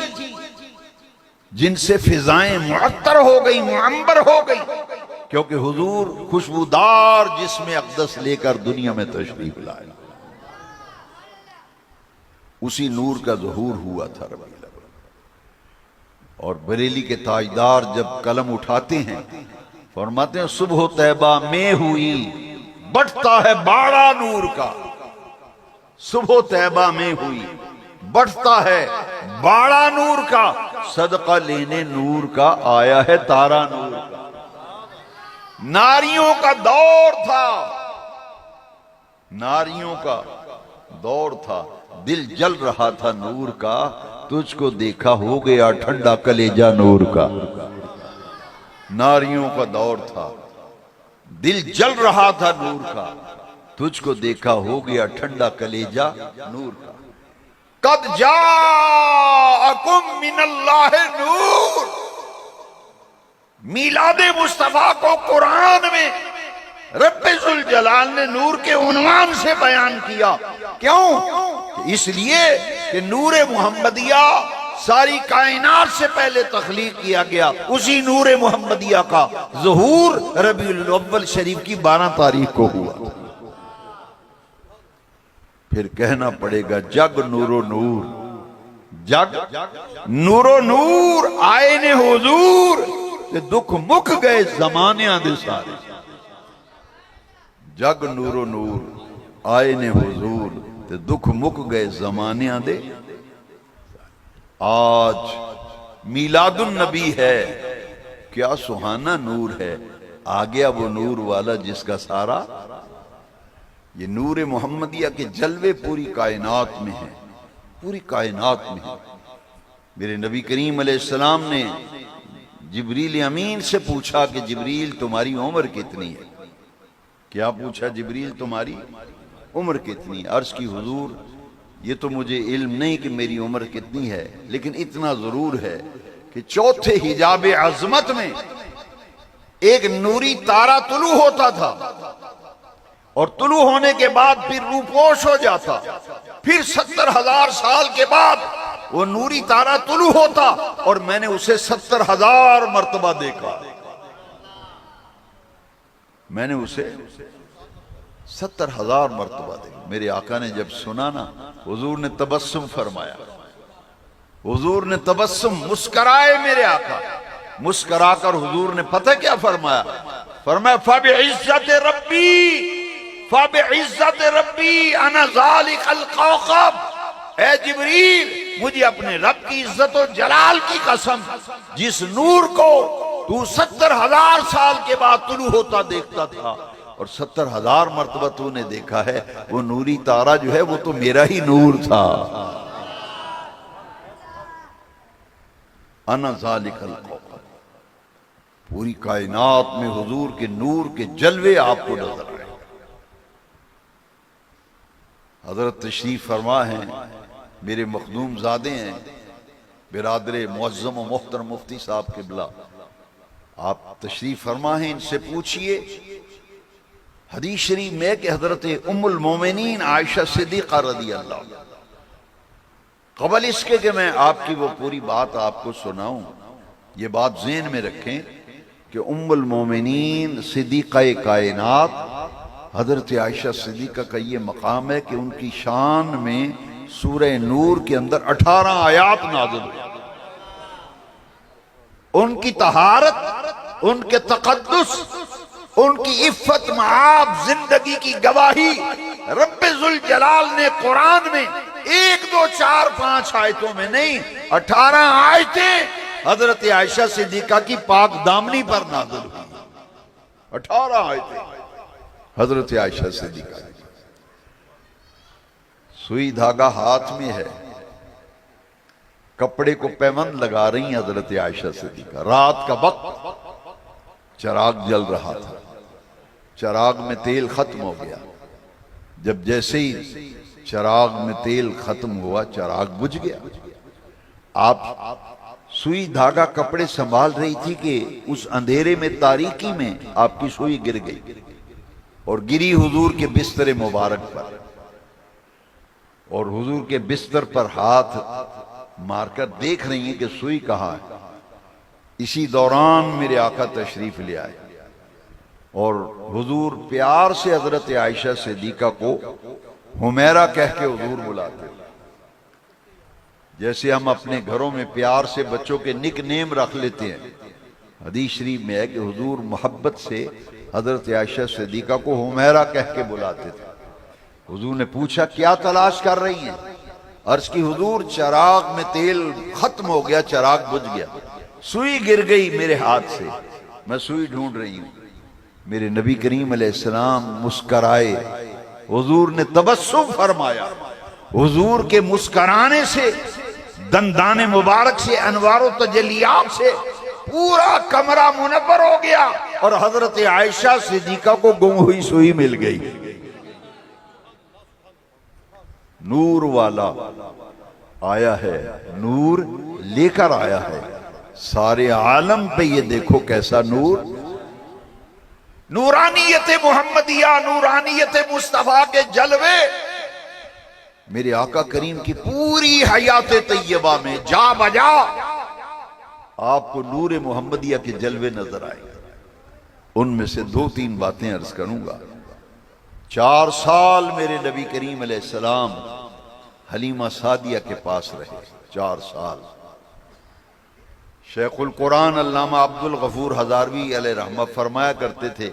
جن سے فضائیں معطر ہو گئی، معمر ہو گئی، کیونکہ حضور خوشبودار جسم اقدس لے کر دنیا میں تشریف لائے۔ اسی نور کا ظہور ہوا تھا ربیع الاول۔ اور بریلی کے تاجدار جب قلم اٹھاتے ہیں فرماتے ہیں صبح طیبہ میں ہوئی بڑھتا ہے باڑا نور کا، صبح طیبہ میں ہوئی بڑھتا ہے باڑا نور کا، صدقہ لینے نور کا آیا ہے تارا نور کا۔ ناریوں کا دور تھا، ناریوں کا دور تھا، دل جل رہا تھا نور کا، تجھ کو دیکھا ہو گیا ٹھنڈا کلیجہ نور کا۔ ناریوں کا دور تھا، دل جل رہا تھا نور کا، تجھ کو دیکھا ہو گیا ٹھنڈا کلیجہ نور کا۔ قد جاءکم من اللہ نور، میلاد مصطفیٰ کو قرآن میں رب ذوالجلال نے نور کے عنوان سے بیان کیا۔ کیوں؟ اس لیے کہ نور محمدیہ ساری کائنات سے پہلے تخلیق کیا گیا، اسی نور محمدیہ کا ظہور ربیع الاول شریف کی 12 تاریخ کو ہوا۔ پھر کہنا پڑے گا جگ نور و نور، جگ نور و نور آئے نے حضور تے دکھ مک گئے زمانیاں دے سارے۔ جگ نور و نور آئے نے حضور تے دکھ مک گئے زمانیاں دے۔ آج میلاد النبی ہے، کیا سہانا نور ہے، آ گیا وہ نور والا جس کا سارا، یہ نور محمدیہ کے جلوے پوری کائنات میں ہیں، پوری کائنات میں ہیں۔ میرے نبی کریم علیہ السلام نے جبریل امین سے پوچھا کہ جبریل تمہاری عمر کتنی ہے؟ کیا پوچھا جبریل تمہاری عمر کتنی ہے؟ عرض کی حضور یہ تو مجھے علم نہیں کہ میری عمر کتنی ہے، لیکن اتنا ضرور ہے کہ چوتھے حجاب عظمت میں ایک نوری تارا طلوع ہوتا تھا، اور طلوع ہونے کے بعد پھر روپوش ہو جاتا، پھر 70,000 سال کے بعد وہ نوری تارا طلوع ہوتا، اور میں نے اسے 70,000 مرتبہ دیکھا، میں نے اسے 70,000 مرتبہ دیکھا۔ میرے آقا نے جب سنا نا، حضور نے تبسم فرمایا، حضور نے تبسم، مسکرائے میرے آقا، مسکرا کر حضور نے پتہ کیا فرمایا؟ فرمایا فَبِعِزَّتِ رَبِّي فَبِعِزَّتِ رَبِّي أَنَا ذَلِكَ الْقَوْقَبْ، اے جبریل مجھے اپنے رب کی عزت و جلال کی قسم، جس نور کو تو 70,000 سال کے بعد طلوع ہوتا دیکھتا تھا اور 70,000 مرتبہ تو نے دیکھا ہے، وہ نوری تارا جو ہے وہ تو میرا ہی نور تھا۔ انا ذالک القوقب، پوری کائنات میں حضور کے نور کے جلوے آپ کو نظر آئے۔ حضرت تشریف فرما ہیں، میرے مخدوم زادے ہیں، برادر معظم و محترم مفتی صاحب قبلہ، آپ تشریف فرما ہیں، ان سے پوچھئے حدیث شریف میں کہ حضرت ام المومنین عائشہ صدیقہ رضی اللہ عنہ، قبل اس کے کہ میں آپ کی وہ پوری بات آپ کو سناؤں، یہ بات ذہن میں رکھیں کہ ام المومنین صدیقہ کائنات حضرت عائشہ صدیقہ کا یہ مقام ہے کہ ان کی شان میں سورہ نور کے اندر 18 آیات نازل ہوئی، ان کی طہارت، ان کے تقدس، ان کی عفت معاب زندگی کی گواہی رب ذوالجلال نے قرآن میں 1 2 4 5 آیتوں میں نہیں، 18 آیتیں حضرت عائشہ صدیقہ کی پاک دامنی پر نازل ہوئی، 18 آیتیں حضرت عائشہ صدیقہ۔ سوئی دھاگا ہاتھ میں ہے، کپڑے کو پیوند لگا رہی ہیں حضرت عائشہ صدیقہ، رات کا وقت، چراغ جل رہا تھا، چراغ میں تیل ختم ہو گیا، جب جیسے ہی چراغ میں تیل ختم ہوا چراغ بجھ گیا۔ آپ سوئی دھاگا کپڑے سنبھال رہی تھی کہ اس اندھیرے میں تاریکی میں آپ کی سوئی گر گئی، اور گری حضور کے بستر مبارک پر، اور حضور کے بستر پر ہاتھ مار کر دیکھ رہی ہیں کہ سوئی کہاں ہے۔ اسی دوران میرے آقا تشریف لے آئے، اور حضور پیار سے حضرت عائشہ صدیقہ کو حمیرہ کہہ کے حضور بلاتے، جیسے ہم اپنے گھروں میں پیار سے بچوں کے نک نیم رکھ لیتے ہیں۔ حدیث شریف میں ہے کہ حضور محبت سے حضرت عائشہ صدیقہ کو حمیرہ کہہ کے بلاتے تھے۔ حضور نے پوچھا کیا تلاش کر رہی ہیں؟ عرض کی حضور چراغ میں تیل ختم ہو گیا، چراغ بجھ گیا، سوئی گر گئی میرے ہاتھ سے، میں سوئی ڈھونڈ رہی ہوں۔ میرے نبی کریم علیہ السلام مسکرائے، حضور نے تبسم فرمایا، حضور کے مسکرانے سے، دندان مبارک سے، انوار و تجلیات سے پورا کمرہ منور ہو گیا، اور حضرت عائشہ صدیقہ کو گم ہوئی سوئی مل گئی۔ نور والا آیا ہے، نور لے کر آیا ہے، سارے عالم پہ یہ دیکھو کیسا نور، نورانیت محمدیہ، نورانیت مصطفیٰ کے جلوے میرے آقا کریم کی پوری حیات طیبہ میں جا بجا آپ کو نور محمدیہ کے جلوے نظر آئے۔ ان میں سے 2-3 باتیں عرض کروں گا۔ 4 سال میرے نبی کریم علیہ السلام حلیمہ سعدیہ کے پاس رہے، 4 سال۔ شیخ القرآن علامہ عبد الغفور ہزاروی علیہ رحمہ فرمایا کرتے تھے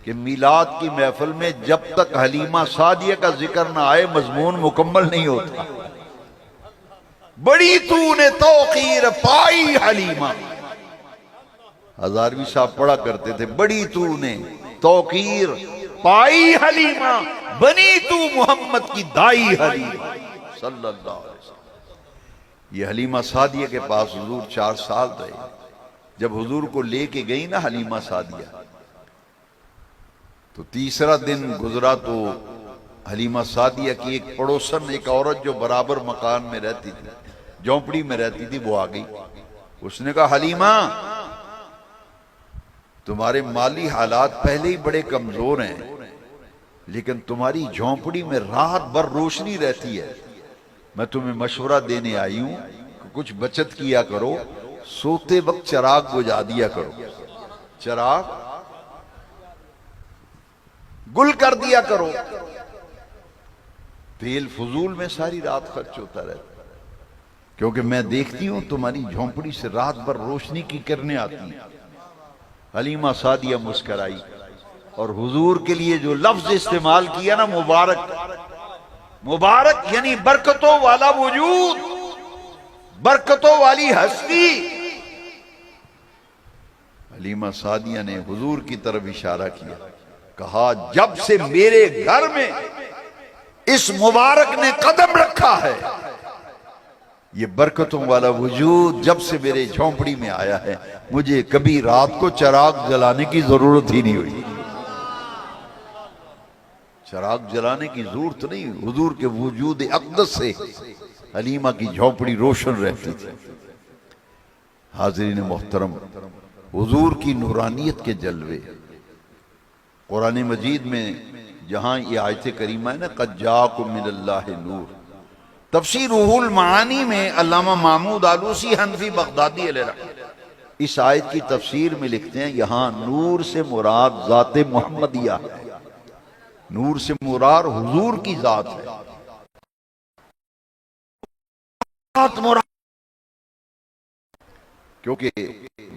کہ میلاد کی محفل میں جب تک حلیمہ سعدیہ کا ذکر نہ آئے مضمون مکمل نہیں ہوتا، بڑی تو نے توقیر پائی حلیمہ. 1000ویں صاحب پڑھا کرتے تھے بڑی تو نے توقیر پائی حلیمہ بنی تو محمد کی دائی حلیمہ صلی اللہ علیہ وسلم. یہ حلیمہ سعدیہ کے پاس حضور 4 سال رہے. جب حضور کو لے کے گئی نا حلیمہ سعدیہ تو تیسرا دن گزرا تو حلیمہ سعدیہ کی ایک پڑوسن ایک عورت جو برابر مکان میں رہتی تھی جھونپڑی میں رہتی تھی وہ آ گئی. اس نے کہا حلیمہ تمہارے مالی حالات پہلے ہی بڑے کمزور ہیں لیکن تمہاری جھونپڑی میں رات بھر روشنی رہتی ہے. میں تمہیں مشورہ دینے آئی ہوں کہ کچھ بچت کیا کرو سوتے وقت چراغ بجھا دیا کرو چراغ گل کر دیا کرو. تیل فضول میں ساری رات خرچ ہوتا رہتا کیونکہ میں دیکھتی ہوں تمہاری جھونپڑی سے رات بھر روشنی کی کرنیں آتی ہیں. حلیمہ سعدیہ مسکرائی اور حضور کے لیے جو لفظ استعمال کیا نا مبارک مبارک یعنی برکتوں والا وجود برکتوں والی ہستی. حلیمہ سعدیہ نے حضور کی طرف اشارہ کیا کہا جب سے میرے گھر میں اس مبارک نے قدم رکھا ہے یہ برکتوں والا وجود جب سے میرے جھونپڑی میں آیا ہے مجھے کبھی رات کو چراغ جلانے کی ضرورت ہی نہیں ہوئی. چراغ جلانے کی ضرورت نہیں. حضور کے وجود اقدس سے حلیمہ کی جھونپڑی روشن رہتی تھی. حاضرین محترم حضور کی نورانیت کے جلوے قرآن مجید میں جہاں یہ آیت کریمہ ہے نا قد جاءکم من اللہ نور تفسیر روح المعانی میں علامہ محمود آلوسی حنفی بغدادی علیہ رحمہ اس آیت کی تفسیر میں لکھتے ہیں یہاں نور سے مراد ذات محمدیہ ہے. نور سے مراد حضور کی ذات ہے. کیونکہ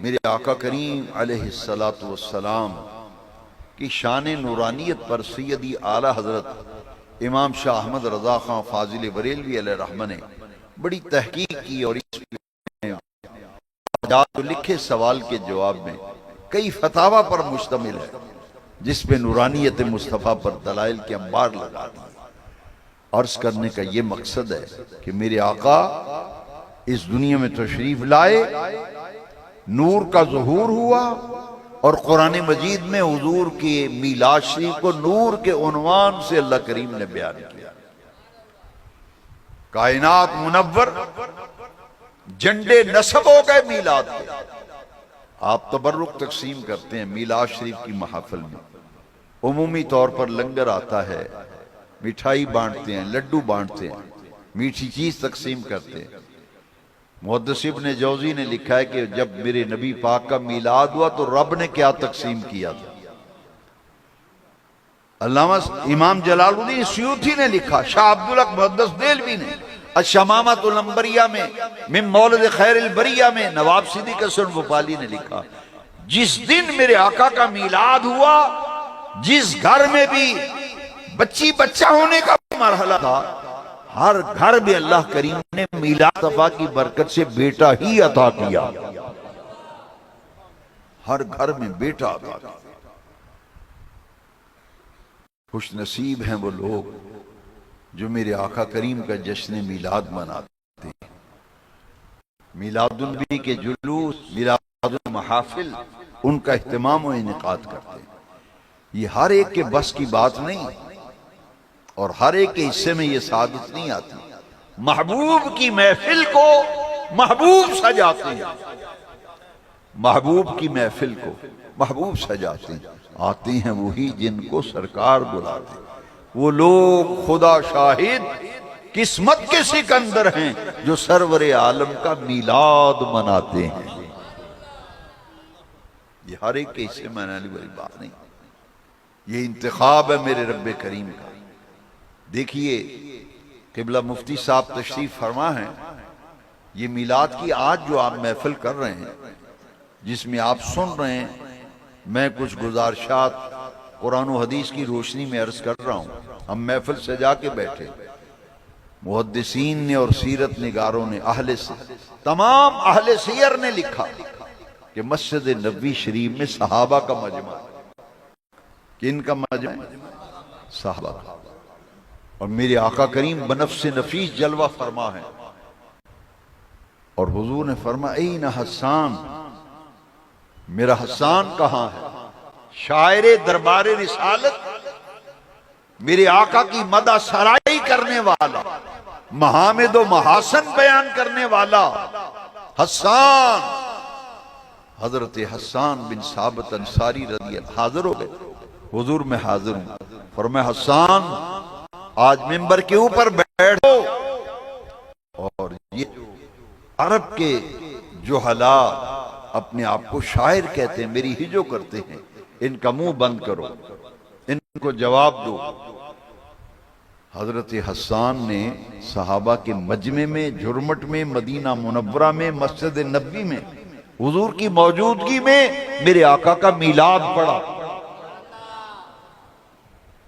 میرے آقا کریم علیہ السلام کی شان نورانیت پر سیدی اعلیٰ حضرت امام شاہ احمد رضا خان فاضل بریلوی علیہ رحمہ نے بڑی تحقیق کی اور اس لکھے سوال کے جواب میں کئی فتاوی پر مشتمل ہے جس پہ نورانیت مصطفیٰ پر دلائل کے انبار لگا دی. عرض کرنے کا یہ مقصد ہے کہ میرے آقا اس دنیا میں تشریف لائے نور کا ظہور ہوا اور قرآن مجید میں حضور کی میلاد شریف کو نور کے عنوان سے اللہ کریم نے بیان کیا. کائنات منور جھنڈے نصب ہو گئے میلاد کے. آپ تبرک تقسیم کرتے ہیں میلاد شریف کی محافل میں عمومی طور پر لنگر آتا ہے مٹھائی بانٹتے ہیں لڈو بانٹتے ہیں میٹھی چیز تقسیم کرتے ہیں. محدث ابن جوزی نے لکھا ہے کہ جب میرے نبی پاک کا میلاد ہوا تو رب نے کیا تقسیم کیا تھا. علامہ امام جلال الدین سیوطی نے لکھا شاہ عبدالحق محدث دہلوی نے الشمامۃ الانبریہ میں من مولد خیر البریہ میں نواب صدیق حسن بھوپالی نے لکھا جس دن میرے آقا کا میلاد ہوا جس گھر میں بھی بچہ ہونے کا مرحلہ تھا ہر گھر میں اللہ کریم نے میلاد مصطفیٰ کی برکت سے بیٹا ہی عطا کیا. ہر گھر میں بیٹا عطا کیا. خوش نصیب ہیں وہ لوگ جو میرے آقا کریم کا جشن میلاد مناتے ہیں. میلاد النبی کے جلوس میلاد المحافل ان کا اہتمام و انعقاد کرتے ہیں. یہ ہر ایک کے بس کی بات نہیں اور ہر ایک کے حصے میں یہ سعادت نہیں آتی. محبوب کی محفل کو محبوب سجاتے ہیں. محبوب کی محفل کو محبوب سجاتے ہیں. آتے ہیں وہی جن کو سرکار بلاتے ہیں. وہ لوگ خدا شاہد قسمت کے سکندر ہیں جو سرور عالم کا میلاد مناتے ہیں. یہ ہر ایک کے حصے منانے والی بات نہیں. یہ انتخاب ہے میرے رب کریم کا. دیکھیے قبلہ مفتی صاحب تشریف فرما ہیں. یہ میلاد کی آج جو آپ محفل کر رہے ہیں جس میں آپ سن رہے ہیں میں کچھ گزارشات قرآن و حدیث کی روشنی میں عرض کر رہا ہوں. ہم محفل سجا کے بیٹھے محدثین نے اور سیرت نگاروں نے تمام اہل سیر نے لکھا کہ مسجد نبوی شریف میں صحابہ کا مجمع ہے۔ کن کا مجمع ہے؟ صحابہ کا۔ اور میرے آقا کریم بنفس نفیس جلوہ فرما ہے، اور حضور نے فرمایا این حسان، میرا حسان کہاں ہے؟ شاعر دربار رسالت، میرے آقا کی مدح سرائی کرنے والا، محامد و محاسن بیان کرنے والا حسان، حضرت حسان بن ثابت انصاری رضی اللہ حاضر ہو گئے۔ حضور میں حاضر ہوں، فرمایا حسان آج منبر کے اوپر بیٹھو۔ اور یہ عرب کے جہلا اپنے آپ کو شاعر کہتے ہیں، میری ہجو کرتے ہیں، ان کا منہ بند کرو، ان کو جواب دو۔ حضرت حسان نے صحابہ کے مجمع میں، جھرمٹ میں، مدینہ منورہ میں، مسجد نبوی میں، حضور کی موجودگی میں میرے آقا کا میلاد پڑھا۔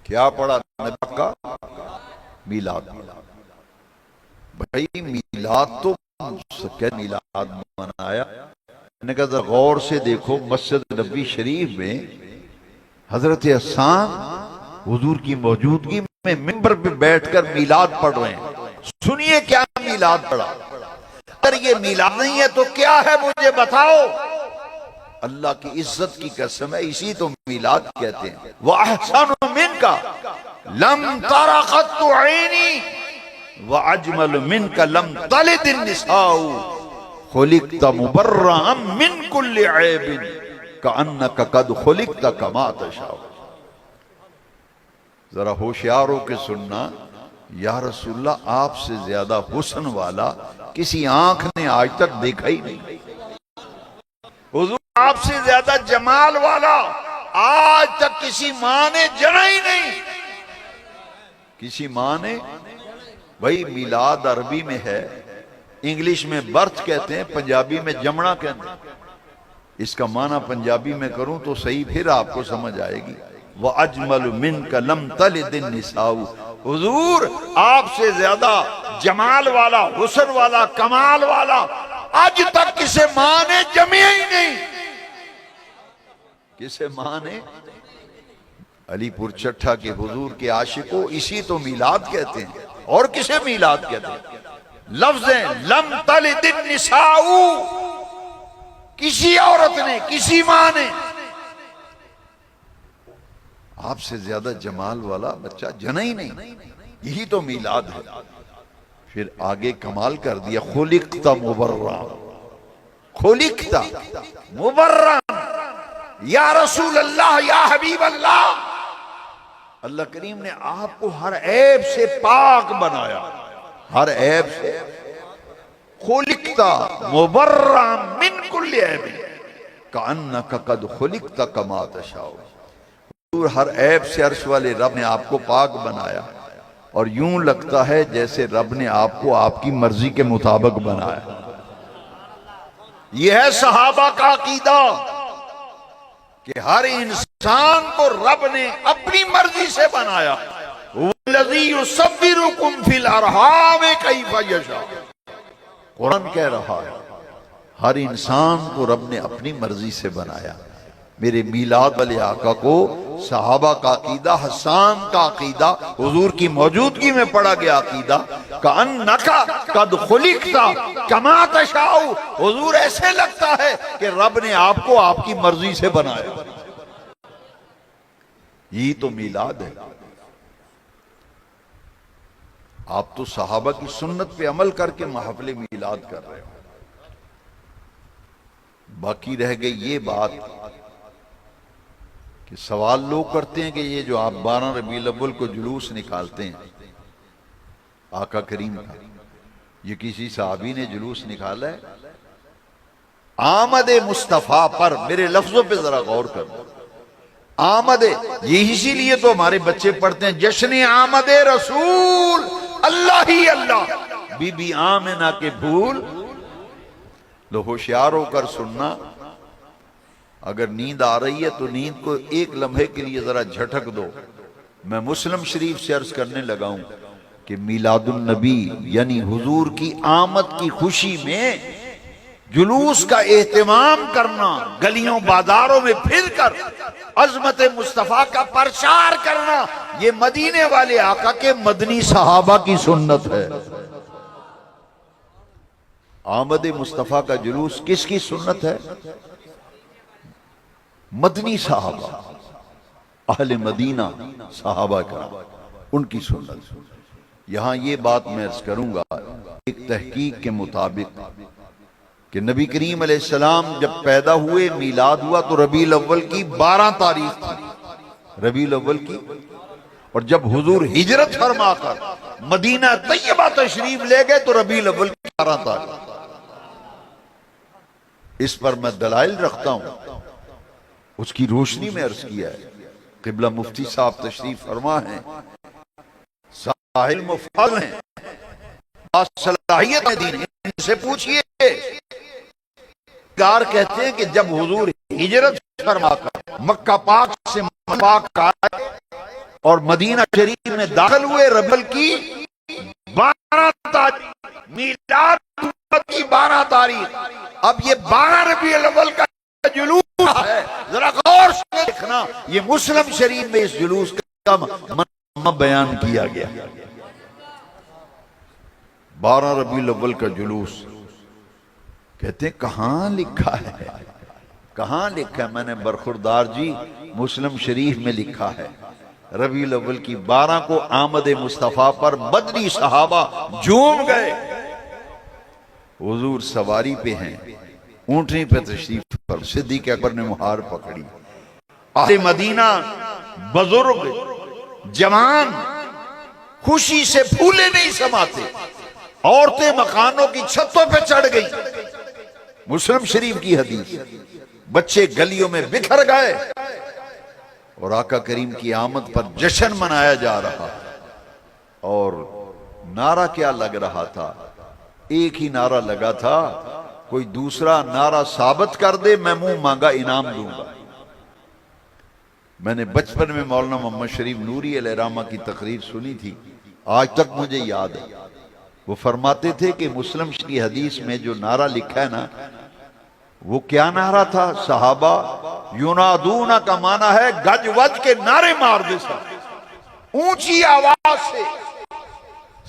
کیا پڑھا؟ نبی کا میلاد۔ بھائی میلاد تو کیا میلاد منایا؟ میں نے کہا ذرا غور سے دیکھو، مسجد نبوی شریف میں حضرت حسان حضور کی موجودگی میں منبر پہ بیٹھ کر میلاد پڑھ رہے ہیں۔ سنیے کیا میلاد پڑھا۔ اگر یہ میلاد نہیں ہے تو کیا ہے مجھے بتاؤ؟ اللہ کی عزت کی قسم ہے، اسی تو میلاد کہتے ہیں۔ وَأَحْسَنُ مِنْكَ لَمْ تَرَ قَطُّ عَيْنِي وَأَجْمَلُ مِنْكَ لَمْ تَلِدِ النِّسَاءُ خُلِقْتَ مُبَرَّأً مِنْ كُلِّ عَيْبٍ كَأَنَّكَ قَدْ خُلِقْتَ كَمَا تَشَاءُ۔ ذرا ہوشیار ہو کے سننا، یا رسول اللہ آپ سے زیادہ حسن والا کسی آنکھ نے آج تک دیکھا ہی نہیں۔ حضور آپ سے زیادہ جمال والا آج تک کسی ماں نے جنا ہی نہیں۔ کسی ماں نے، بھائی میلاد عربی میں ہے، انگلش میں برتھ کہتے ہیں، پنجابی میں جمنا کہتے ہیں۔ اس کا معنی پنجابی میں کروں تو صحیح پھر آپ کو سمجھ آئے گی۔ وَأَجْمَلُ مِنْكَ لَمْ تَلِدِ النِّسَاءُ۔ حضور آپ سے زیادہ جمال والا، حسن والا، کمال والا آج تک کسی ماں نے جمی ہی نہیں۔ کسی ماں نے؟ علی پور چٹھا کے حضور کے عاشقوں، اسی تو میلاد کہتے ہیں، اور کسے میلاد کہتے ہیں؟ لفظیں لم تلد النساء، کسی عورت نے، کسی ماں نے آپ سے زیادہ جمال والا بچہ جنا ہی نہیں۔ یہی تو میلاد ہے۔ پھر آگے کمال کر دیا، خلقت مبرّا، خلقت مبرّا، یا رسول اللہ، یا حبیب اللہ، اللہ کریم نے آپ کو ہر عیب سے پاک بنایا، ہر عیب سے۔ خلقت مبرّا من کل عیب کأنک قد خلقت کما تشاء۔ ہر عیب سے عرش والے رب نے آپ کو پاک بنایا، اور یوں لگتا ہے جیسے رب نے آپ کو آپ کی مرضی کے مطابق بنایا۔ یہ ہے صحابہ کا عقیدہ کہ ہر انسان کو رب نے اپنی مرضی سے بنایا۔ وَالَّذِي يُصَوِّرُكُمْ فِي الْأَرْحَامِ كَيْفَ يَشَاءُ۔ قرآن کہہ رہا ہے ہر انسان کو رب نے اپنی مرضی سے بنایا۔ میرے میلاد والے آقا کو صحابہ کا عقیدہ، حسان کا عقیدہ، حضور کی موجودگی میں پڑھا گیا عقیدہ، کَأَنَّكَ قَدْ خُلِقْتَ كَمَا تَشَاءُ۔ حضور ایسے لگتا ہے کہ رب نے آپ کو آپ کی مرضی سے بنایا۔ یہی تو میلاد ہے۔ آپ تو صحابہ کی سنت پہ عمل کر کے محفل میلاد کر رہے ہو۔ باقی رہ گئی یہ بات کہ سوال لوگ کرتے ہیں کہ یہ جو آپ 12 ربیع الاول کو جلوس نکالتے ہیں آقا کریم کا، یہ کسی صحابی نے جلوس نکالا ہے؟ آمد مصطفیٰ پر میرے لفظوں پہ ذرا غور کرو۔ آمد، یہ اسی لیے تو ہمارے بچے پڑھتے ہیں جشن آمد رسول اللہ ہی اللہ، بی بی آمنہ کے پھول۔ لو ہوشیار ہو کر سننا، اگر نیند آ رہی ہے تو نیند کو ایک لمحے کے لیے ذرا جھٹک دو۔ میں مسلم شریف سے عرض کرنے لگا ہوں، کہ میلاد النبی یعنی حضور کی آمد کی خوشی میں جلوس کا اہتمام کرنا، گلیوں بازاروں میں پھر کر عظمت مصطفیٰ کا پرچار کرنا، یہ مدینے والے آقا کے مدنی صحابہ کی سنت ہے۔ آمد مصطفیٰ کا جلوس کس کی سنت ہے؟ مدنی صحابہ، اہل مدینہ صحابہ کا، ان کی سنت۔ یہاں یہ بات میں عرض کروں گا، ایک تحقیق کے مطابق کہ نبی کریم علیہ السلام جب پیدا ہوئے، میلاد ہوا تو ربیع الاول کی 12 تاریخ تھی، ربیع الاول کی، اور جب حضور ہجرت فرما کر مدینہ طیبہ تشریف لے گئے تو ربیع الاول کی 12 تاریخ۔ اس پر میں دلائل رکھتا ہوں، اس کی روشنی میں عرض کیا ہے۔ قبلہ مفتی صاحب تشریف فرما ہیں، ساحل مفضل ہیں، صلاحیت دین، ان سے پوچھئے۔ کہتے ہیں کہ جب حضور ہجرت فرما کر مکہ پاک سے پاک آئے اور مدینہ شریف میں داخل ہوئے، ربیع کی 12 تاریخ، میلاد کی 12 تاریخ، اب یہ 12 ربیع الاول کا جلوس ہے، ذرا غور سے دیکھنا، یہ مسلم شریف میں اس جلوس کا بیان کیا گیا۔ 12 ربیع الاول کا جلوس، کہتے ہیں کہاں لکھا ہے؟ کہاں لکھا ہے؟ میں نے برخوردار جی مسلم شریف میں لکھا ہے، ربیع الاول کی 12 کو آمد مصطفیٰ پر مدنی صحابہ جھوم گئے۔ حضور سواری پہ ہیں، اونٹنی پہ تشریف پر، صدیق اکبر نے مہار پکڑی، اہل مدینہ بزرگ جوان خوشی سے پھولے نہیں سماتے، عورتیں مکانوں کی چھتوں پہ چڑھ گئی، مسلم شریف کی حدیث، بچے گلیوں میں بکھر گئے، اور آقا کریم کی آمد پر جشن منایا جا رہا۔ اور نعرہ کیا لگ رہا تھا؟ ایک ہی نعرہ لگا تھا، کوئی دوسرا نعرہ ثابت کر دے میں منہ مانگا انعام دوں گا۔ میں نے بچپن میں مولانا محمد شریف نوری علیہ رحمہ کی تقریر سنی تھی، آج تک مجھے یاد ہے۔ وہ فرماتے تھے کہ مسلم کی حدیث میں جو نعرہ لکھا ہے نا، وہ کیا نعرہ تھا؟ صحابہ یونادون کا معنی ہے گج وج کے نعرے مار دے سب، اونچی آواز سے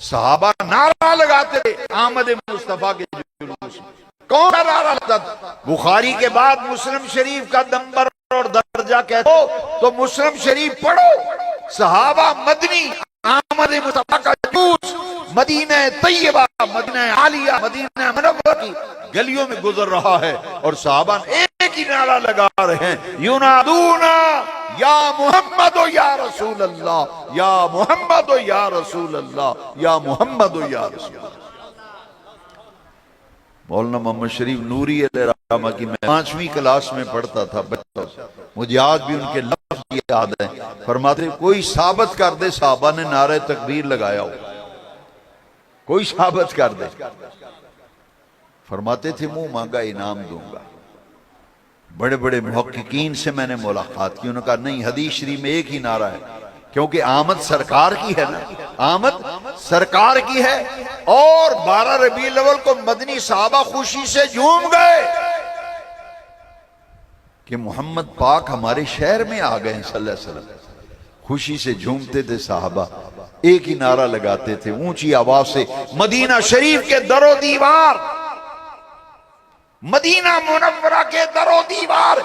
صحابہ نعرہ لگاتے تھے آمد مصطفیٰ کے جلوس میں۔ کون سا نعرہ لگتا تھا؟ بخاری کے بعد مسلم شریف کا نمبر اور درجہ کہتے ہو تو مسلم شریف پڑھو، صحابہ مدنی آمد مصطفیٰ کا جلوس مدینہ طیبہ، مدینہ عالیہ، مدینہ منورہ کی گلیوں میں گزر رہا ہے، اور صحابہ ایک ہی نعرہ لگا رہے ہیں، یونادون یا محمد و یا رسول اللہ، یا محمد و یا رسول اللہ، یا محمد و یا رسول اللہ۔ مولانا محمد شریف نوری علیہ رحمہ کی میں 5ویں کلاس میں پڑھتا تھا بچوں سے، مجھے آج بھی ان کے لفظ یاد ہیں، فرماتے کوئی ثابت کر دے صحابہ نے نعرہ تکبیر لگایا ہو، کوئی ثابت کر دے، فرماتے تھے منہ مانگا انعام دوں گا۔ بڑے بڑے محققین سے میں نے ملاقات کی، انہوں نے کہا نہیں، حدیث شریف میں ایک ہی نعرہ ہے، کیونکہ آمد سرکار کی ہے نا، آمد سرکار کی ہے، اور 12 ربیع الاول کو مدنی صحابہ خوشی سے جھوم گئے کہ محمد پاک ہمارے شہر میں آ گئے صلی اللہ علیہ وسلم۔ خوشی سے جھومتے تھے صحابہ، ایک ہی نعرہ لگاتے تھے اونچی آواز سے، مدینہ شریف کے در و دیوار، مدینہ منورہ کے در و دیوار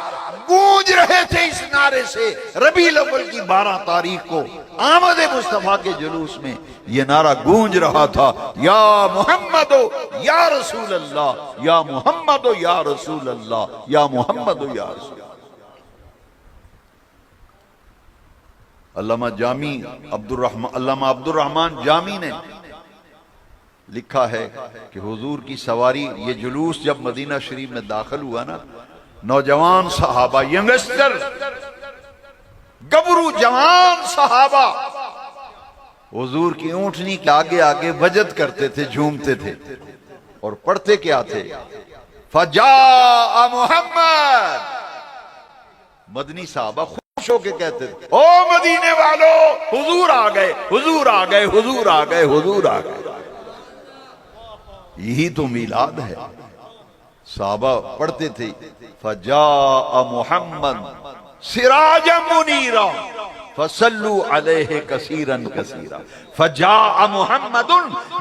گونج رہے تھے اس نعرے سے۔ ربیع الاول کی 12 تاریخ کو آمد مصطفیٰ کے جلوس میں یہ نعرہ گونج رہا تھا، یا محمد یا رسول اللہ، یا محمد یا رسول اللہ، یا محمد یا رسول اللہ۔ علامہ عبد الرحمن جامی نے لکھا ہے کہ حضور کی سواری، یہ جلوس جب مدینہ شریف میں داخل ہوا نا، نوجوان صحابہ، ینگسٹر، گبرو جوان صحابہ حضور کی اونٹنی کے آگے آگے وجد کرتے تھے، جھومتے تھے، اور پڑھتے کیا تھے؟ فجاء محمد، مدنی صحابہ ہو کے کہتے تھے او مدینے والو حضور آ گئے حضور آ گئے حضور آ گئے حضور آ گئے. یہی تو میلاد ہے. صحابہ پڑھتے تھے فجاء محمد سراجا منیرا فصلوا علیہ کثیرا کثیرا فجاء محمد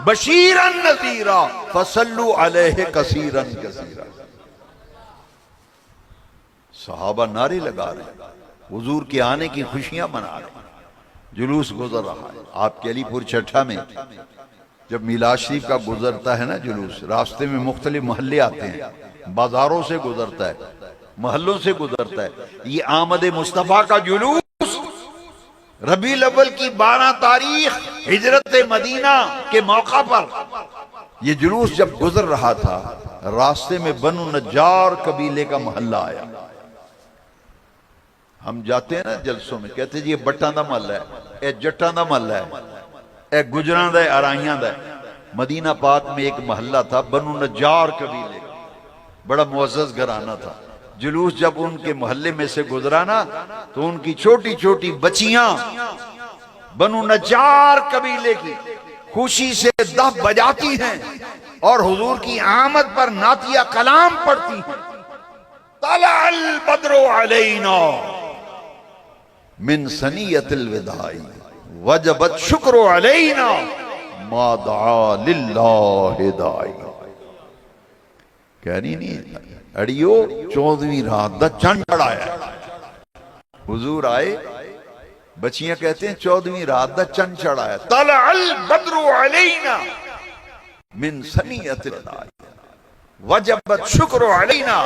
بشیرا نذیرا فصلوا علیہ کثیرا کثیرا. صحابہ نعرے لگا رہے ہیں، حضور کے آنے کی خوشیاں منا رہے ہیں. جلوس گزر رہا ہے. آپ کے علی پور چٹھا میں جب میلاد شریف کا گزرتا ہے نا جلوس، راستے میں مختلف محلے آتے ہیں، بازاروں سے گزرتا ہے، محلوں سے گزرتا ہے. یہ آمد مصطفیٰ کا جلوس ربیع الاول کی 12 تاریخ ہجرت مدینہ کے موقع پر یہ جلوس جب گزر رہا تھا، راستے میں بنو نجار قبیلے کا محلہ آیا. ہم جاتے ہیں نا جلسوں میں، کہتے ہیں جی یہ بٹاں دا محلہ ہے، اے جٹاں دا محلہ ہے، اے گجراں دا ہے، ارائیاں دا ہے. مدینہ پاک میں ایک محلہ تھا بنو نجار قبیلے کا، بڑا معزز گھرانہ تھا. جلوس جب ان کے محلے میں سے گزرا نا تو ان کی چھوٹی چھوٹی بچیاں بنو نجار قبیلے کی خوشی سے دف بجاتی ہیں اور حضور کی آمد پر نعتیہ کلام پڑھتی ہیں. طلع البدر علینا من ثنیۃ الوداع وجبت شکر علینا ما دعا للہ داعی. کہنی نہیں اڑیو 14ویں رات دا چند چڑھایا ہے. حضور آئے، بچیاں کہتے ہیں 14ویں رات دا چند چڑھایا. طلع البدر علینا من ثنیۃ الوداع وجبت شکر علینا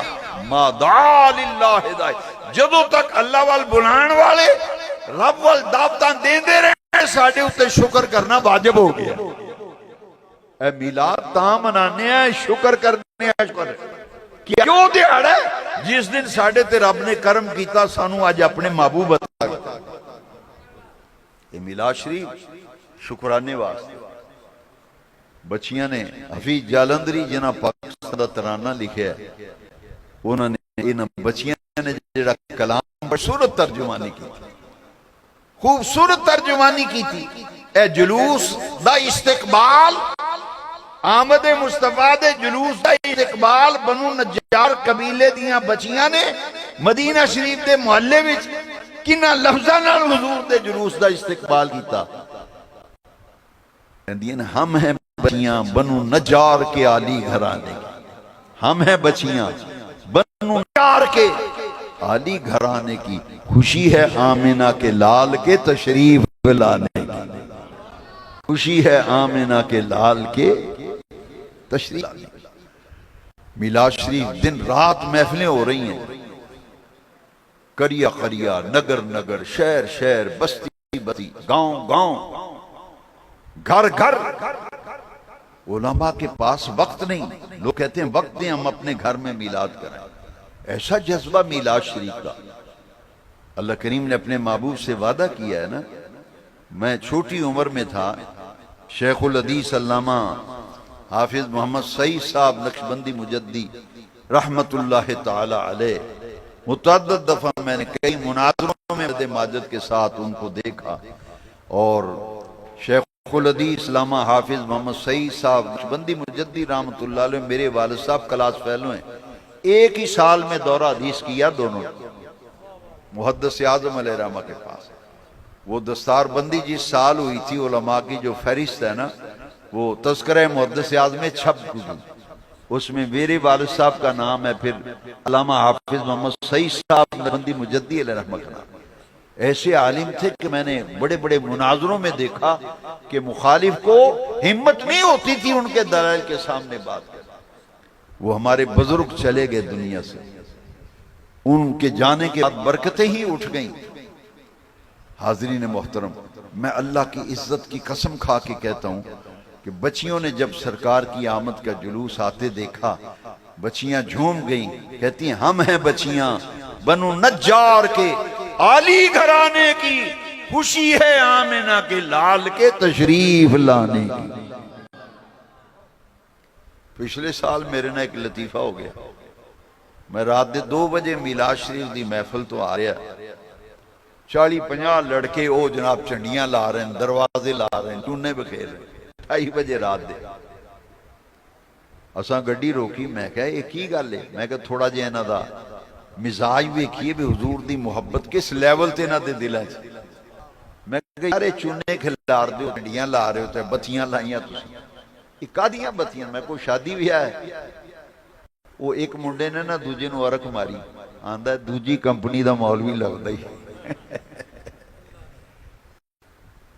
ما دعا للہ داعی. جدوں تک اللہ وال بلان والے رب وال دعوتاں دیندے رہے، ساڈے اتے شکر کرنا واجب ہو گیا. اے میلاد تاں منانے ہیں، شکر کرنے ہیں. شکر کیوں دیہڑا ہے جس دن ساڈے تے رب نے کرم کیتا، سانو آج اپنے محبوب عطا کیتا. یہ میلاد شریف شکرانے واسطے. بچیاں نے حفیظ جالندری جنہاں پاکستان دا ترانہ لکھیا ہے، انہوں نے ان بچیاں نے جڑا کلام خوبصورت ترجمانی کی، خوبصورت ترجمانی کی تھی. اے جلوس دا استقبال، آمد مصطفیٰ دے جلوس دا استقبال بنو نجار قبیلے دیاں بچیاں نے مدینہ شریف دے محلے وچ کنہ لفظاں نال حضور دے جلوس دا استقبال کیتا. ہم ہیں بچیاں بنو نجار کے عالی گھرانے کی، ہم ہیں بچیاں بنو نجار کے عالی گھرانے کی. خوشی ہے آمنہ کے لال کے تشریف لانے کی، خوشی ہے آمنہ کے لال کے تشریف لانے کی. میلاد شریف دن رات محفلیں ہو رہی ہیں، قریہ قریہ، نگر نگر، شہر شہر، بستی بستی، گاؤں گاؤں، گھر گھر. علماء کے پاس وقت نہیں. لوگ کہتے ہیں وقت دیں ہم اپنے گھر میں میلاد کریں. ایسا جذبہ میلاد شریف کا. اللہ کریم نے اپنے محبوب سے وعدہ کیا ہے نا. میں چھوٹی عمر میں تھا، شیخ الحدیث علامہ حافظ محمد سعید صاحب نقشبندی مجدی رحمت اللہ تعالی علیہ، متعدد دفعہ میں نے کئی مناظروں میں ماجد کے ساتھ ان کو دیکھا. اور شیخ الحدیث علامہ حافظ محمد سعید صاحب نقشبندی مجدی رحمت اللہ علیہ میرے والد صاحب کلاس فیلو ہیں. ایک ہی سال میں دورہ حدیث کیا دونوں، محدث اعظم علیہ رحمہ کے پاس. وہ دستار بندی جس سال ہوئی تھی علماء کی جو فہرست ہے نا، وہ تذکرہ محدث اعظم میں چھپ گئی، اس میں میرے والد صاحب کا نام ہے، پھر علامہ حافظ محمد سعید صاحب نقشبندی مجدی علیہ رحمہ کا نام. ایسے عالم تھے کہ میں نے بڑے بڑے مناظروں میں دیکھا کہ مخالف کو ہمت نہیں ہوتی تھی ان کے دلائل کے سامنے بات کرنے. وہ ہمارے بزرگ چلے گئے دنیا سے، ان کے جانے کے بعد برکتیں ہی اٹھ گئیں. حاضرین محترم، میں اللہ کی عزت کی قسم کھا کے کہتا ہوں کہ بچیوں نے جب سرکار کی آمد کا جلوس آتے دیکھا، بچیاں جھوم گئیں، کہتی ہیں ہم ہیں بچیاں بنو نجار کے عالی گھرانے کی، خوشی ہے آمنہ کے لال کے تشریف لانے کی. پچھلے سال میرے نہ ایک لطیفہ ہو گیا. میں رات دے 2 بجے میلاد شریف دی محفل تو آ رہا، 40-50 لڑکے وہ جناب چنڈیاں لا رہے ہیں، دروازے لا رہے ہیں، ٹونے بکھیر رہے ہیں 2:30 بجے رات دے۔ اساں گڈی روکی، میں کہا یہ کی گل ہے؟ میں کہا تھوڑا جہا انہاں دا مزاج ویکھیے بھی حضور دی محبت کس لیول تے انہاں دے دلاں چ۔ میں کہا یار چونے کھلار دیو، چنڈیاں لا رہے ہو تے بتیاں لائیاں تسی، یہ کادیاں بتیاں؟ میں کوئی شادی بھی ہے؟ وہ ایک منڈے نے نا دوجے نو عرق ماری، آندا ہے دوجی کمپنی دا مولوی لگدا ہی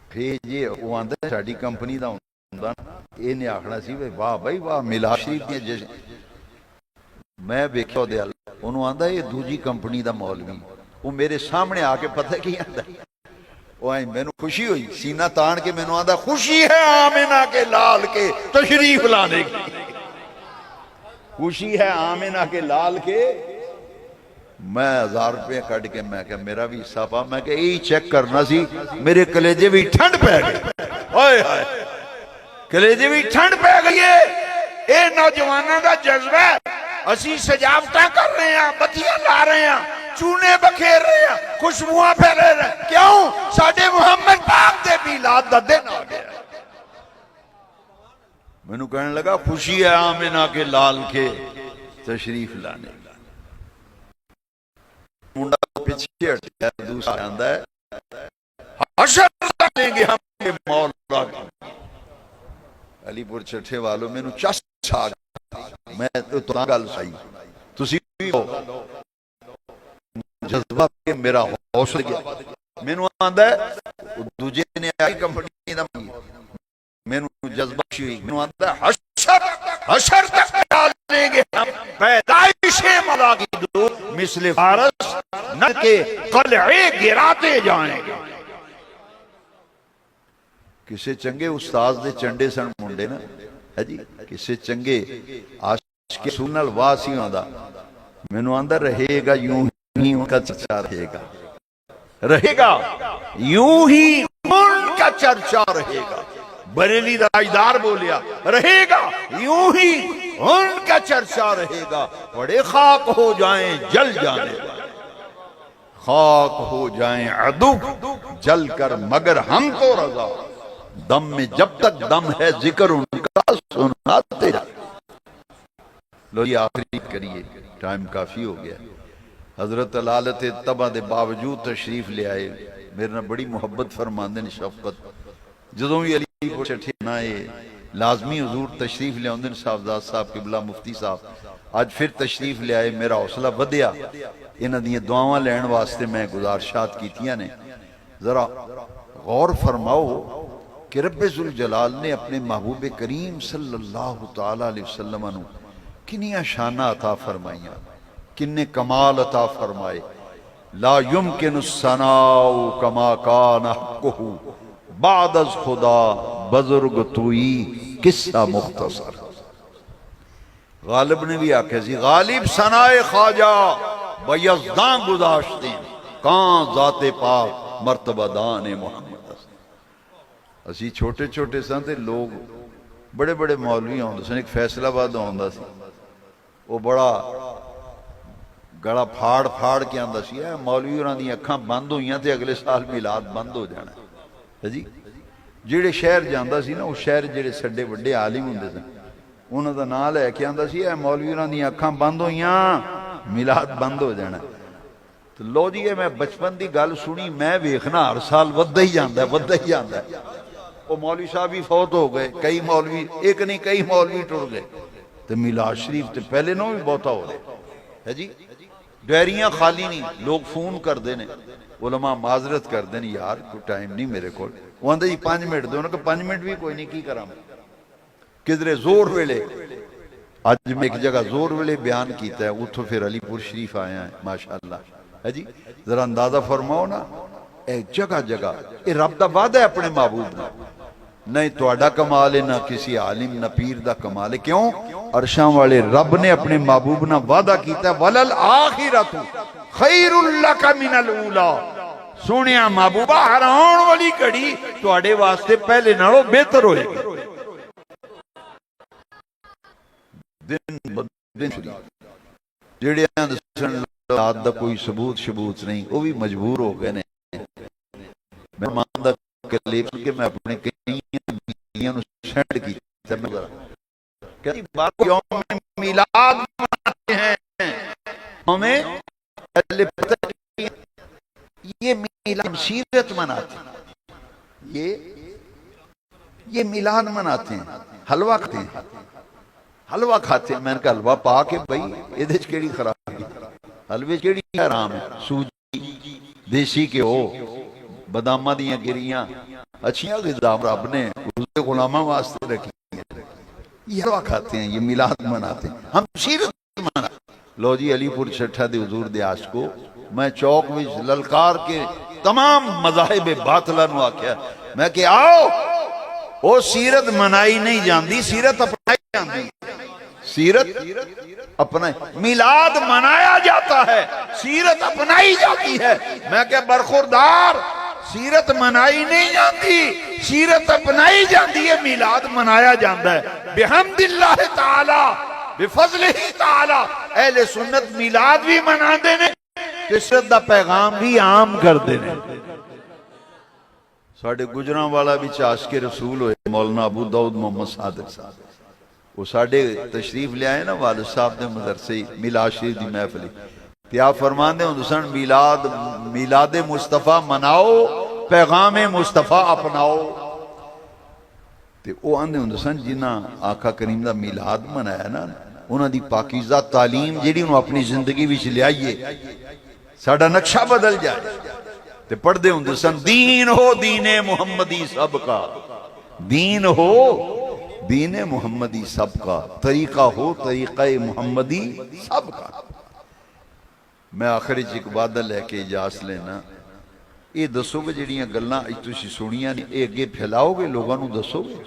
پھر جی وہ آندا ہے ساڈی کمپنی دا ہوندا نا، یہ نے آکھنا سی بھائی واہ بھائی واہ میلاد شریف دی جشن۔ میں ویکھیا اودے ال، اونوں آندا یہ دوجی کمپنی دا مولوی، وہ میرے سامنے آ کے پتہ کی آندا وہ مینوں خوشی ہوئی، سینہ تان کے مینوں آندا خوشی ہے آمنہ کے لال کے تشریف لانے کی، خوشی ہے آمنہ کے لال کے۔ میں 1000 روپے کٹ کے میں کہ میرا بھی حصہ پا، میں کہ یہی چیک کرنا سی، میرے کلیجے بھی ٹھنڈ پہ گئے، ہائے ہائے کلیجے بھی ٹھنڈ پہ گئی ہے۔ اے نوجوانوں دا جذبہ ہے، اسی سجاوٹاں کر رہے ہیں، بتیاں لا رہے ہیں، چونے بکھیر رہے ہیں، خوشبوئاں پھیلے رہے ہیں، کیوں؟ ساڈے محمد پاک دے میلاد دا دن آ گیا۔ میں نو کہنے لگا خوشی ہے آمنہ کے لال کے تشریف لانے کا۔ منڈا پیچھے ہٹ گیا، دوسرا آندا ہے حشر کریں گے ہم کے مولا کا۔ علی پور چٹھے والوں میں نو چس چھا گیا، میں تو گل سائی تسی بھی ہو جذبہ پہ میرا حوصلہ گیا۔ میں نو آندا ہے دوجے نے آئی کمپنی دا میں نو جذبہ شوئی، میں نو آندا ہے حشر تک ڈالیں گے ہم پیدائش مولا کی دور مثل فارس نہ کہ قلعے گراتے جائیں گے۔ کسے چنگے استاذ دے چنڈے سن منڈے نا ہے جی، کسے چنگے عاشق رسول نال واسی ہوندا، مینوں آندا رہے گا یوں ہی ان کا چرچا رہے گا، رہے گا یوں ہی ان کا چرچا رہے گا۔ بریلی دا تاجدار بولیا رہے گا یوں ہی ان کا چرچا رہے گا، بڑے خاک ہو جائیں جل جانے والے، خاک ہو جائیں عدو جل کر مگر ہم کو رضا، دم میں جب تک دم ہے ذکر ان کا سناتے جائیں۔ لو یہ آخری کریے، ٹائم کافی ہو گیا۔ حضرت علالت تبا دے باوجود تشریف لے آئے، میرے نے بڑی محبت فرماندے نے شفقت، جدوں بھی علی پور چٹھے نہ لازمی حضور تشریف لے آندے صاحبزاد صاحب قبلہ مفتی صاحب آج پھر تشریف لے آئے، میرا حوصلہ ودیا، انہاں دیاں دعاواں لین واسطے میں گزارشات کیتیاں نے۔ ذرا غور فرماؤ کہ رب ذوالجلال نے اپنے محبوب کریم صلی اللہ تعالیٰ علیہ وسلم نو کنیاں شانہ عطا فرمائیاں، کنے کمال عطا فرمائے۔ لا یمکن الثناء کما کان حقہ بعد از خدا بزرگ توئی قصہ مختصر۔ غالب نے بھی آکھے سی غالب ثناء خواجہ بیزدان گزاشتے کان ذات پاک مرتبہ دان محمد۔ اسی چھوٹے چھوٹے سن تے لوگ بڑے بڑے مولوی ہوندے سن، ایک فیصل آباد ہوندا سی، وہ بڑا گڑا پھاڑ پھاڑ کے آندا سی اے مولوی انہاں دی اکھاں بند ہوئیاں تے اگلے سال میلاد بند ہو جانا ہے جی۔ جڑے شہر جاندا سی نا، وہ شہر جڑے سڈے وڈے عالم ہوندے سن، انہاں دا نام لے کے آندا سی اے مولوی انہاں دی اکھاں بند ہوئیاں میلاد بند ہو جانا۔ تو لو جی میں بچپن دی گل سنی، میں ویکھنا ہر سال وددا ہی جاندا ہے وددا ہی جاندا ہے۔ وہ مولوی صاحب بھی فوت ہو گئے، کئی مولوی ایک نہیں کئی مولوی ٹر گئے، تو میلاد شریف تے پہلے نو بھی بہتا ہو رہے ہے جی۔ ڈیریاں خالی نہیں، لوگ فون کر دینے، علماء معذرت کر دینے یار کوئی ٹائم نہیں میرے کو، وہ آندھا جی 5 منٹ دے، انہوں نے کہا 5 منٹ بھی کوئی نہیں کی کرام کدھرے زور ویلے۔ آج میں ایک جگہ زور ویلے بیان کیتا ہے، اتھو پھر علی پور شریف آیا ہے ماشاءاللہ ہے جی۔ ذرا اندازہ فرماؤ نا، ایک جگہ جگہ یہ رب دا وعدہ ہے اپنے محبوب نے، نہیں توڑا کمال ہے نہ کسی عالم نہ پیر دا کمال ہے، کیوں؟ عرشاں والے رب نے اپنے محبوب نہ وعدہ کیتا ہے وَلَلْآخِرَةُ خَيْرٌ لَكَ مِنَ الْأُولَىٰ، سونیا محبوبہ ہر آن والی گھڑی توڑے واسطے پہلے نالوں بہتر ہوئے گی۔ دن جڑے اندسن لاد دا کوئی ثبوت شبوت نہیں، وہ بھی مجبور ہو گئے نے میں ماندہ کلپ کہ میں اپنے کئی بیلیاں نو سینڈ کیتا میں ذرا کہ بات یوم میلاد مناتے ہیں ہمیں پہلے پتہ یہ میلاد سیرت مناتے ہیں یہ میلاد مناتے ہیں حلوہ کھاتے ہیں حلوہ کھاتے ہیں میں نے کہا حلوہ پا کے بھائی ادھے کیڑی خرابی حلوے کیڑی حرام ہے سوجی دیسی کے ہو بادامہ دیاں گریاں اچھیاں غذا رب نے اس غلامہ واسطے رکھی ہیں یہ حلوہ کھاتے ہیں یہ میلاد مناتے ہیں ہم سیرت مناتے ہیں لو جی علی پور چھٹا دے حضور دے عاشق کو میں چوک وچ للکار کے تمام مذاہب باطلہ نو آکھیا میں کہ آؤ وہ سیرت منائی نہیں جاندی سیرت اپنائی جاندی سیرت اپنائی میلاد منایا جاتا ہے سیرت اپنائی جاتی ہے میں کہ برخوردار سیرت منائی نہیں جاندی سیرت اپنائی جاندی ہے میلاد منایا جاندہ ہے بحمد اللہ تعالی بفضلہ تعالی اہل سنت میلاد بھی منا دینے سیرت دا پیغام بھی عام کر دینے ساڑھے گجران والا بھی عاشق رسول ہوئے مولانا ابو داؤد محمد صادق صاحب وہ ساڑھے تشریف لے آئے نا والد صاحب نے مدرسے میلاد شریف دی محفلی کہ آپ فرمان دے ہندوستان میلاد مصطفیٰ مناؤ پیغام مصطفیٰ اپناؤ تے او آندے ہندوستان جنہ آقا کریم دا میلاد منایا نا انہاں دی پاکیزہ تعلیم جیڑی انہوں اپنی زندگی وچ لے آئیے ساڑھا نقشہ بدل جائے تے پڑھ دے ہندوستان دین ہو دین محمدی سب کا دین ہو دین محمدی سب کا طریقہ ہو طریقہ محمدی سب کا میں آخری چیک وعدہ لے کے اجازت لینا یہ دسو گے جڑیاں گلنا تسی سنیاں نہیں اے اگے پھیلاؤ گے لوگاں نو دسو گے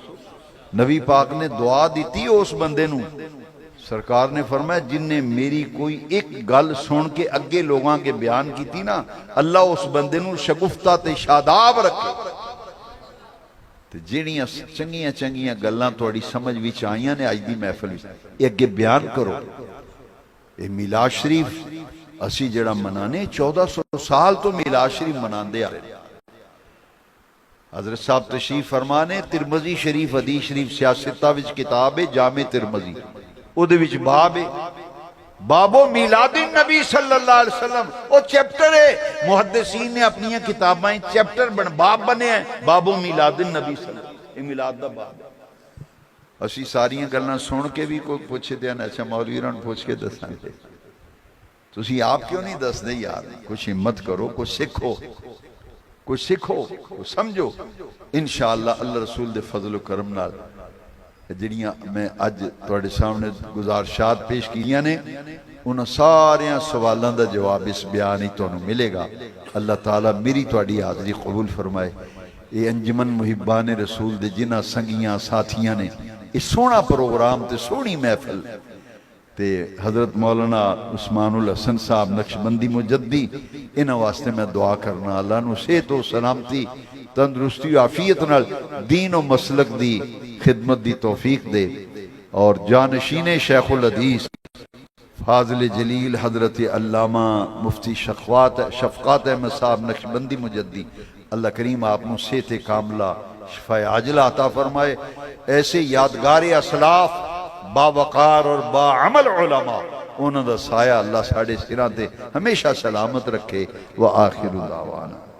نبی پاک نے دعا دیتی اس بندے نو سرکار نے فرمایا جن نے میری کوئی ایک گل سن کے اگے لوگاں کے بیان کی تھی نا اللہ اس بندے نو شگفتہ تے شاداب رکھے تے جڑیاں چنگیاں گلاں توڑی سمجھ وچ آئیاں نے آج دی محفل یہ اگے بیان کرو یہ میلاد شریف اسی جڑا منانے 1400 سال تو میلاد شریف مناندے آ رہے حضرت صاحب تشریف فرمانے ترمذی شریف حدیث شریف سیاستہ وچ کتاب ہے جامع ترمذی او دے وچ باب ہے بابو میلاد النبی صلی اللہ علیہ وسلم او چیپٹر ہے محدثین نے اپنی کتابیں چیپٹر باب بنے ہیں بابو میلاد النبی صلی اللہ علیہ وسلم یہ میلاد دا باب ہے اسی ساریاں گلنا سن کے بھی کوئی پوچھے دیا نا اچھا مولوی ران پوچھ کے دساں گے تو اسی آپ کیوں نہیں دس دے یار کچھ ہمت کرو کچھ سکھو کچھ سکھو کچھ سمجھو انشاءاللہ اللہ رسول دے فضل و کرم نال جڑیاں میں آج توڑے سامنے گزارشات پیش کیاں نے انہاں ساریاں سوالان دا جواب اس بیان ہی تو ملے گا اللہ تعالیٰ میری توڑی حاضری قبول فرمائے یہ انجمن محبان رسول دے جنہ سنگیاں ساتھیاں نے اس سونا پروگرام تے سونی محفل تے حضرت مولانا عثمان الحسن صاحب نقشبندی مجدی انہاں واسطے میں دعا کرنا اللہ نو صحت و سلامتی تندرستی و عافیت نال دین و مسلک دی خدمت دی توفیق دے اور جانشین شیخ الحدیث فاضل جلیل حضرت علامہ مفتی شفقات احمد صاحب نقشبندی مجدی اللہ کریم آپ نو صحت کاملہ شفاء عاجلہ عطا فرمائے ایسے یادگار اسلاف باوقار اور باعمل علماء انہوں دا سایہ اللہ ساڑھے سران دے ہمیشہ سلامت رکھے وآخر دعوانا